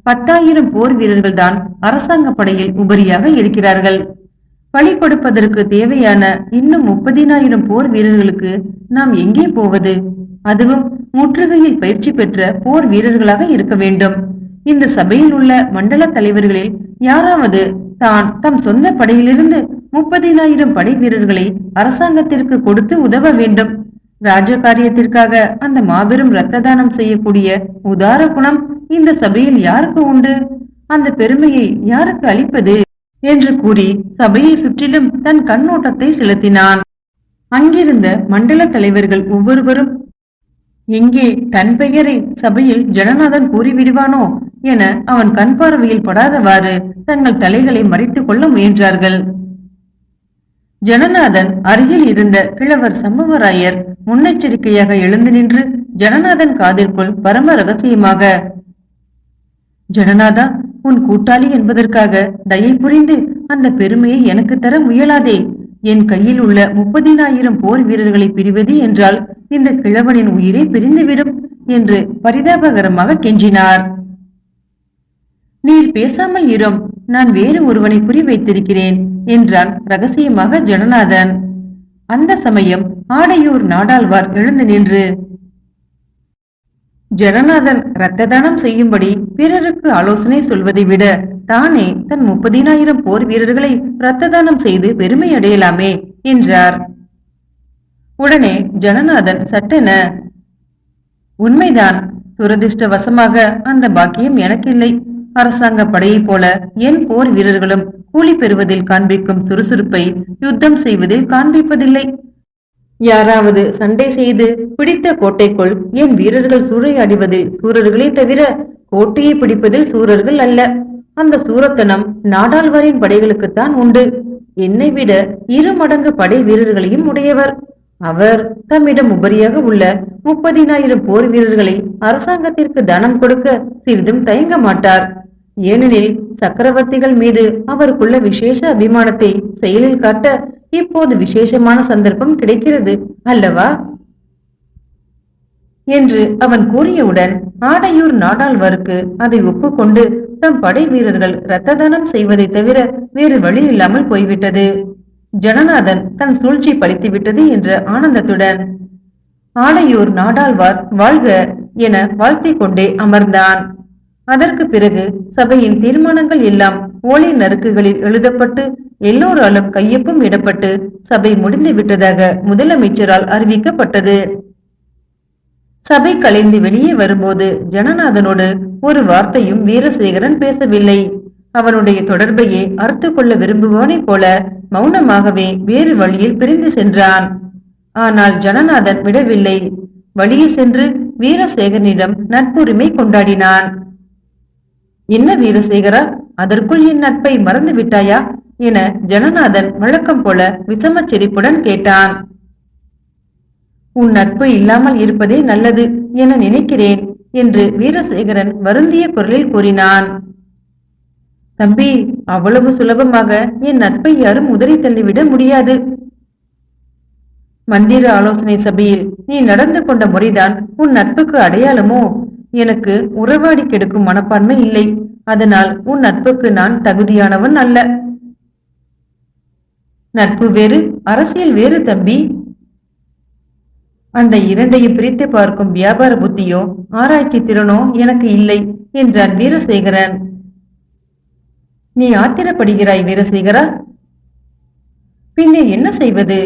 10,000 போர் வீரர்கள் தான் அரசாங்க படையில் உபரியாக இருக்கிறார்கள். பலி கொடுப்பதற்கு தேவையான இன்னும் 30,000 போர் வீரர்களுக்கு நாம் எங்கே போவது? அதுவும் முற்றுகையில் பயிற்சி பெற்ற போர் வீரர்களாக இருக்க வேண்டும். இந்த சபையில் உள்ள மண்டல தலைவர்களில் யாராவது தான் தம் சொந்த படையிலிருந்து 30,000 படை வீரர்களை அரசாங்கத்திற்கு கொடுத்து உதவ வேண்டும். ராஜகாரியத்திற்காக அந்த மாபெரும் இரத்த தானம் செய்யக்கூடிய உதார குணம் இந்த சபையில் யாருக்கு உண்டு? அந்த பெருமையை யாருக்கு அளிப்பது என்று கூறி சபையை சுற்றிலும் தன் கண்ணோட்டத்தை செலுத்தினான். அங்கிருந்த மண்டல தலைவர்கள் ஒவ்வொருவரும் எங்கே தன் பெயரை சபையில் ஜனநாதன் கூறிவிடுவானோ என அவன் கண் பார்வையில் படாதவாறு தங்கள் தலைகளை மறைத்துக் கொள்ள முயன்றார்கள். ஜனநாதன் அருகில் இருந்த கிழவர் சம்புவராயர் முன்னெச்சரிக்கையாக எழுந்து நின்று ஜனநாதன் காதிற்குள் பரம ரகசியமாக, ஜனநாதா, உன் கூட்டாளி என்பதற்காக தயை புரிந்து அந்த பெருமையை எனக்கு தர முயலாதே. என் கையில் உள்ள 30,000 போர் வீரர்களை பிரிவது என்றால் இந்த கிழவனின் உயிரை பிரிந்துவிடும் என்று பரிதாபகரமாக கெஞ்சினார். நீர் பேசாமல் இரும், நான் வேறு ஒருவனை குறிவைத்திருக்கிறேன் என்றான் ரகசியமாக ஜனநாதன். அந்த சமயம் ஆடையூர் நாடாழ்வார் எழுந்து நின்று, ஜனநாதன் இரத்த தானம் செய்யும்படி பிறருக்கு ஆலோசனை சொல்வதை விட தானே தன் 30,000 போர் வீரர்களை இரத்த தானம் செய்து பெருமை அடையலாமே என்றார். உடனே ஜனநாதன் சட்டென, உண்மைதான், துரதிர்ஷ்டவசமாக அந்த பாக்கியம் எனக்கில்லை. அரசாங்க படையைப் போல என் போர் வீரர்களும் கூலி பெறுவதில் காண்பிக்கும் சுறுசுறுப்பை யுத்தம் செய்வதில் காண்பிப்பதில்லை. யாராவது சண்டை செய்து பிடித்த கோட்டைக்குள் என் வீரர்கள் சூறையாடுவதில் சூரர்களே தவிர கோட்டையை பிடிப்பதில் சூரர்கள் அல்ல. அந்த சூரத்தனம் நாடாழ்வாரின் படைகளுக்குத்தான் உண்டு. என்னை விட 2 மடங்கு படை வீரர்களையும் உடையவர் அவர். தம்மிடம் உபரியாக உள்ள 30,000 போர் வீரர்களை அரசாங்கத்திற்கு தானம் கொடுக்க சிறிதும் தயங்க மாட்டார். ஏனெனில் சக்கரவர்த்திகள் மீது அவருக்குள்ள விசேஷ அபிமானத்தை செயலில் காட்ட இப்போது விசேஷமான சந்தர்ப்பம் கிடைக்கிறது அல்லவா என்று அவன் கூறியவுடன் ஆடையூர் நாடாழ்வாருக்கு அதை ஒப்புக்கொண்டு தம் படை வீரர்கள் இரத்த தானம் செய்வதை தவிர வேறு வழி இல்லாமல் போய்விட்டது. ஜனநாதன் தன் சூழ்ச்சி பறித்துவிட்டது என்ற ஆனந்தத்துடன் ஆடையூர் நாடாழ்வார் வாழ்க என வாழ்த்திக் கொண்டே அமர்ந்தான். அதற்கு பிறகு சபையின் தீர்மானங்கள் எல்லாம் ஓலை நறுக்குகளில் எழுதப்பட்டு எல்லோராலும் கையொப்பம் இடப்பட்டு சபை முடிந்து விட்டதாக முதலமைச்சரால் அறிவிக்கப்பட்டது. சபை கலைந்து வெளியே வரும்போது ஜனநாதனோடு ஒரு வார்த்தையும் வீரசேகரன் பேசவில்லை. அவனுடைய தொடர்பையே அறுத்து கொள்ள விரும்புவனை போல மௌனமாகவே வேறு வழியில் பிரிந்து சென்றான். ஆனால் ஜனநாதன் விடவில்லை. வழியே சென்று வீரசேகரனிடம் நட்புரிமை கொண்டாடினான். என்ன வீரசேகரா, அதற்குள் என் நட்பை மறந்து விட்டாயா என ஜனநாதன் வழக்கம் போல விஷமச் சிரிப்புடன் கேட்டான். உன் நட்பு இல்லாமல் இருப்பதே நல்லது என நினைக்கிறேன் என்று வீரசேகரன் வருந்திய குரலில் கூறினான். தம்பி, அவ்வளவு சுலபமாக என் நட்பை யாரும் உதறி தள்ளிவிட முடியாது. மந்திர ஆலோசனை சபையில் நீ நடந்து கொண்ட முறைதான் உன் நட்புக்கு அடையாளமோ? எனக்கு உறவாடி கெடுக்கும் மனப்பான்மை இல்லை. அதனால் உன் நட்புக்கு நான் தகுதியானவன் அல்ல. நட்பு வேறு, அரசியல் வேறு தம்பி. அந்த இரண்டையும் பிரித்து பார்க்கும் வியாபார புத்தியோ ஆராய்ச்சி திறனோ எனக்கு இல்லை என்றான் வீரசேகரன். நீ ஆத்திரப்படுகிறாய் வீரசேகரா? பின்னே என்ன செய்வது?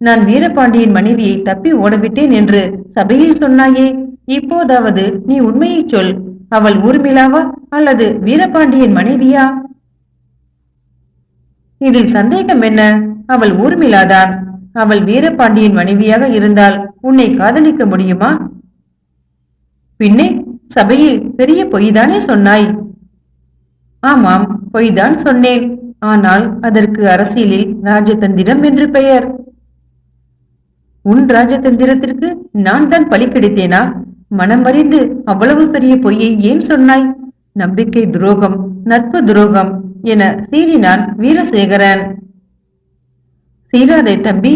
நான் வீரபாண்டியன் மனைவியை தப்பி ஓடவிட்டேன் என்று சபையில் சொன்னாயே, இப்போதாவது நீ உண்மையை சொல். அவள் ஊர்மிளாவா அல்லது வீரபாண்டியன் மனைவியா? இதில் சந்தேகம் என்ன? அவள் ஊர்மிளாதான். அவள் வீரபாண்டியன் மனைவியாக இருந்தால் உன்னை காதலிக்க முடியுமா? பின்னே சபையில் பெரிய பொய்தானே சொன்னாய்? ஆமாம், பொய்தான் சொன்னேன். ஆனால் அதற்கு அரசியலில் ராஜதந்திரம் என்று பெயர். உன் ராஜதந்திரத்திற்கு நான் தான் பலி கிடைத்தேனா? மனம் அறிந்து அவ்வளவு பெரிய பொய்யை ஏன் சொன்னாய்? நம்பிக்கை துரோகம், நட்பு துரோகம் என சீறினான் வீரசேகரன். சீராதே தம்பி.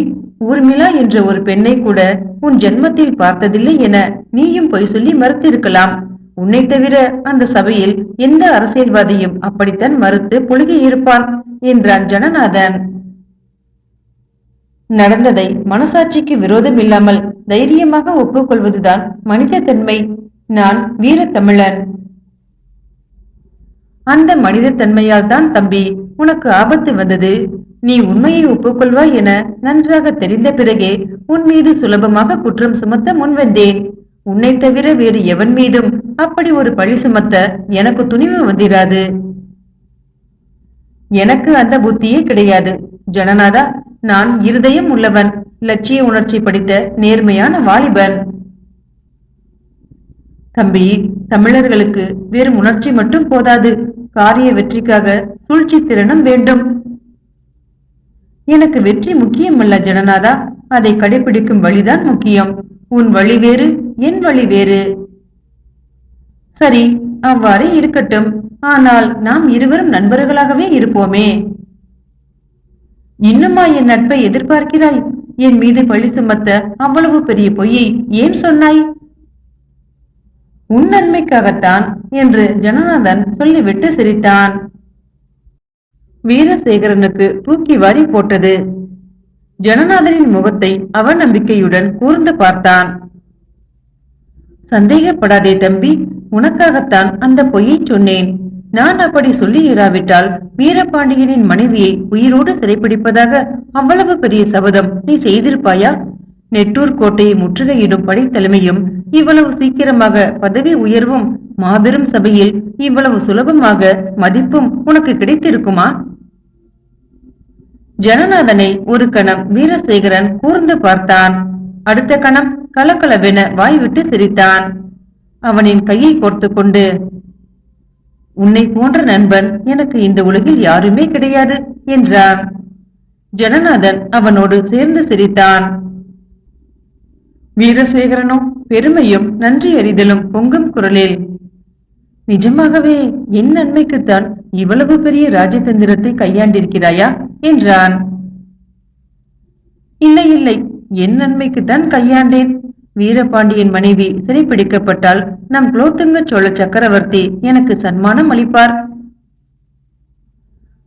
ஊர்மிளா என்ற ஒரு பெண்ணை கூட உன் ஜென்மத்தில் பார்த்ததில்லை என நீயும் பொய் சொல்லி மறுத்திருக்கலாம். உன்னை தவிர அந்த சபையில் எந்த அரசியல்வாதியும் அப்படித்தான் மறுத்து புழுகி இருப்பான் என்றான் ஜனநாதன். நடந்ததை மனசாட்சிக்கு விரோதம் இல்லாமல் தைரியமாக ஒப்புக்கொள்வதுதான் மனித தன்மை. நான் வீரத்தமிழன். அந்த மனித தன்மையால் தான் தம்பி உனக்கு ஆபத்து வந்தது. நீ உண்மையை ஒப்புக்கொள்வாய் என நன்றாக தெரிந்த பிறகே உன் மீது சுலபமாக குற்றம் சுமத்த முன்வந்தேன். உன்னை தவிர வேறு எவன் மீதும் அப்படி ஒரு பழி சுமத்த எனக்கு துணிவு வந்திராது. எனக்கு அந்த புத்தியே கிடையாது ஜனநாதா. நான் இருதயம் உள்ளவன், லட்சிய உணர்ச்சி படித்த நேர்மையான வாலிபன். தம்பி, தமிழர்களுக்கு வெறும் உணர்ச்சி மட்டும் போதாது, காரிய வெற்றிக்காக சூழ்ச்சி திறனும் வேண்டும். எனக்கு வெற்றி முக்கியமல்ல ஜனநாதா, அதை கடைபிடிக்கும் வழிதான் முக்கியம். உன் வழி வேறு, என் வழி வேறு. சரி, அவ்வாறே இருக்கட்டும். ஆனால் நாம் இருவரும் நண்பர்களாகவே இருப்போமே. இன்னுமா என் நட்பை எதிர்பார்க்கிறாய்? என் மீது பழி சுமத்த அவ்வளவு பெரிய பொய்யை ஏன் சொன்னாய்? உன் நன்மைக்காகத்தான் என்று ஜனநாதன் சொல்லிவிட்டு சிரித்தான். வீரசேகரனுக்கு தூக்கி வாரி போட்டது. ஜனநாதனின் முகத்தை அவநம்பிக்கையுடன் கூர்ந்து பார்த்தான். சந்தேகப்படாதே தம்பி, உனக்காகத்தான் அந்த பொய்யை சொன்னேன். நான் அப்படி சொல்லி இராவிட்டால் வீரபாண்டியனின் மனைவியை உயிரோடு சிறைப்பிடிப்பதாக அவ்வளவு பெரிய சபதம் நீ செய்திருப்பாயா? நெட்டூர் கோட்டையை முற்றுகையிடும் படைத்தலைமையும் இவ்வளவு சீக்கிரமாக பதவி உயர்வும் மாபெரும் சபையில் இவ்வளவு சுலபமாக மதிப்பும் உனக்கு கிடைத்திருக்குமா? ஜனநாதனை ஒரு கணம் வீரசேகரன் கூர்ந்து பார்த்தான். அடுத்த கணம் கலகலவென வாய்விட்டு சிரித்தான். அவனின் கையை கோர்த்து கொண்டு, உன்னை போன்ற நண்பன் எனக்கு இந்த உலகில் யாருமே கிடையாது என்றான். ஜனநாதன் அவனோடு சேர்ந்து சிரித்தான். வீரசேகரனோ பெருமையும் நன்றி அறிதலும் பொங்கும் குரலில், நிஜமாகவே என் நன்மைக்குத்தான் இவ்வளவு பெரிய ராஜதந்திரத்தை கையாண்டிருக்கிறாயா என்றான். இல்லை இல்லை, என் நன்மைக்குத்தான் கையாண்டேன். வீரபாண்டியன் மனைவி சிறைப்பிடிக்கப்பட்டால் நம் குலோத்துங்க சோழ சக்கரவர்த்தி எனக்கு சன்மானம் அளிப்பார்.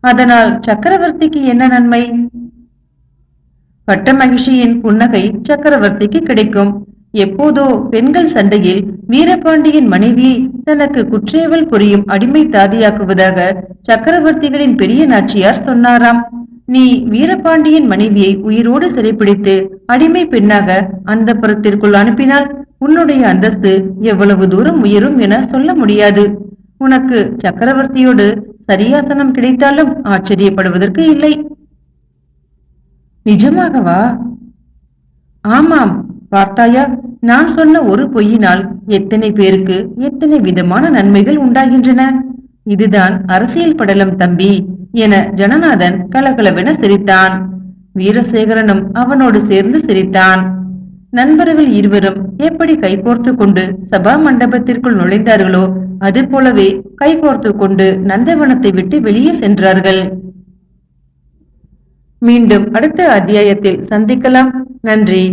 அதனால் சக்கரவர்த்திக்கு என்ன நன்மை? பட்ட மகிழ்ச்சியின் புன்னகை சக்கரவர்த்திக்கு கிடைக்கும். எப்போதோ பெண்கள் சண்டையில் வீரபாண்டியன் மனைவியை தனக்கு குற்றேவல் புரியும் அடிமை தாதியாக்குவதாக சக்கரவர்த்திகளின் பெரிய நாச்சியார் சொன்னாராம். நீ வீரபாண்டியன் மனைவியை உயிரோடு சிறைப்பிடித்து அடிமை பெண்ணாக அந்த புறத்திற்குள் அனுப்பினால் உன்னுடைய அந்தஸ்து எவ்வளவு தூரம் உயரும் என சொல்ல முடியாது. உனக்கு சக்கரவர்த்தியோடு சரியாசனம் கிடைத்தாலும் ஆச்சரியப்படுவதற்கு இல்லை. நிஜமாகவா? ஆமாம், பார்த்தாயா, நான் சொன்ன ஒரு பொய்யினால் எத்தனை பேருக்கு எத்தனை விதமான நன்மைகள் உண்டாகின்றன. இதுதான் அரசியல் படலம் தம்பி என ஜனநாதன் கலகலவென சிரித்தான். வீரசேகரனும் அவனோடு சேர்ந்து சிரித்தான். நண்பர்கள் இருவரும் எப்படி கைகோர்த்து கொண்டு சபா மண்டபத்திற்குள் நுழைந்தார்களோ அது போலவே கைகோர்த்து கொண்டு நந்தவனத்தை விட்டு வெளியே சென்றார்கள். மீண்டும் அடுத்த அத்தியாயத்தில் சந்திக்கலாம். நன்றி.